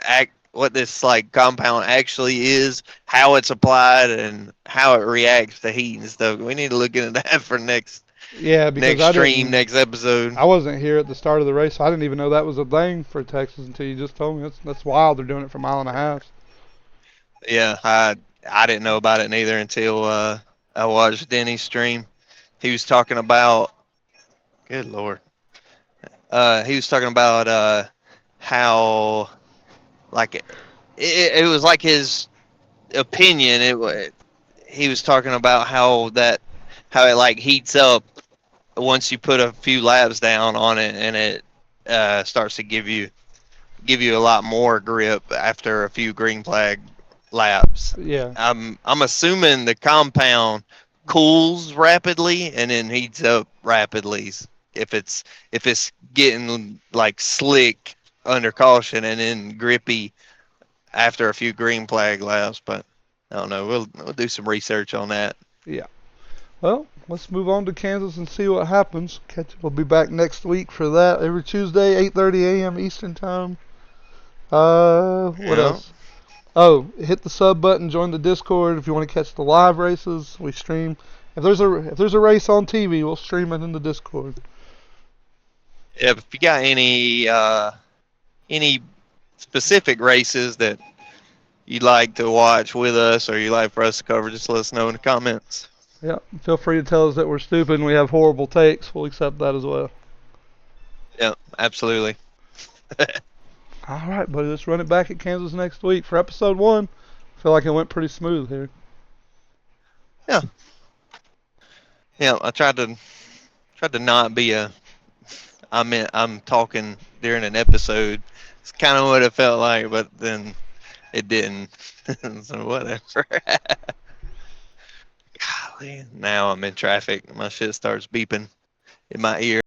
this like compound actually is, how it's applied, and how it reacts to heat and stuff. We need to look into that for next episode. I wasn't here at the start of the race, so I didn't even know that was a thing for Texas until you just told me. That's wild. They're doing it for mile and a half. Yeah, I didn't know about it neither until I watched Denny's stream. He was talking about, good Lord. He was talking about how, like, it was like his opinion. He was talking about how it like heats up once you put a few laps down on it, and it starts to give you a lot more grip after a few green flag laps. Yeah. I'm assuming the compound cools rapidly and then heats up rapidly if it's getting like slick under caution and then grippy after a few green flag laps. But I don't know. We'll do some research on that. Yeah. Well, let's move on to Kansas and see what happens. We'll be back next week for that. Every Tuesday, 8:30 a.m. Eastern Time. What else? Oh, hit the sub button, join the Discord if you want to catch the live races. We stream. If there's a race on TV, we'll stream it in the Discord. Yeah, if you got any specific races that you'd like to watch with us or you'd like for us to cover, just let us know in the comments. Yeah, feel free to tell us that we're stupid and we have horrible takes. We'll accept that as well. Yeah, absolutely. All right, buddy, let's run it back at Kansas next week for episode 1. I feel like it went pretty smooth here. Yeah. Yeah, I tried to not be I'm talking during an episode. It's kind of what it felt like, but then it didn't. So whatever. Golly, now I'm in traffic. My shit starts beeping in my ear.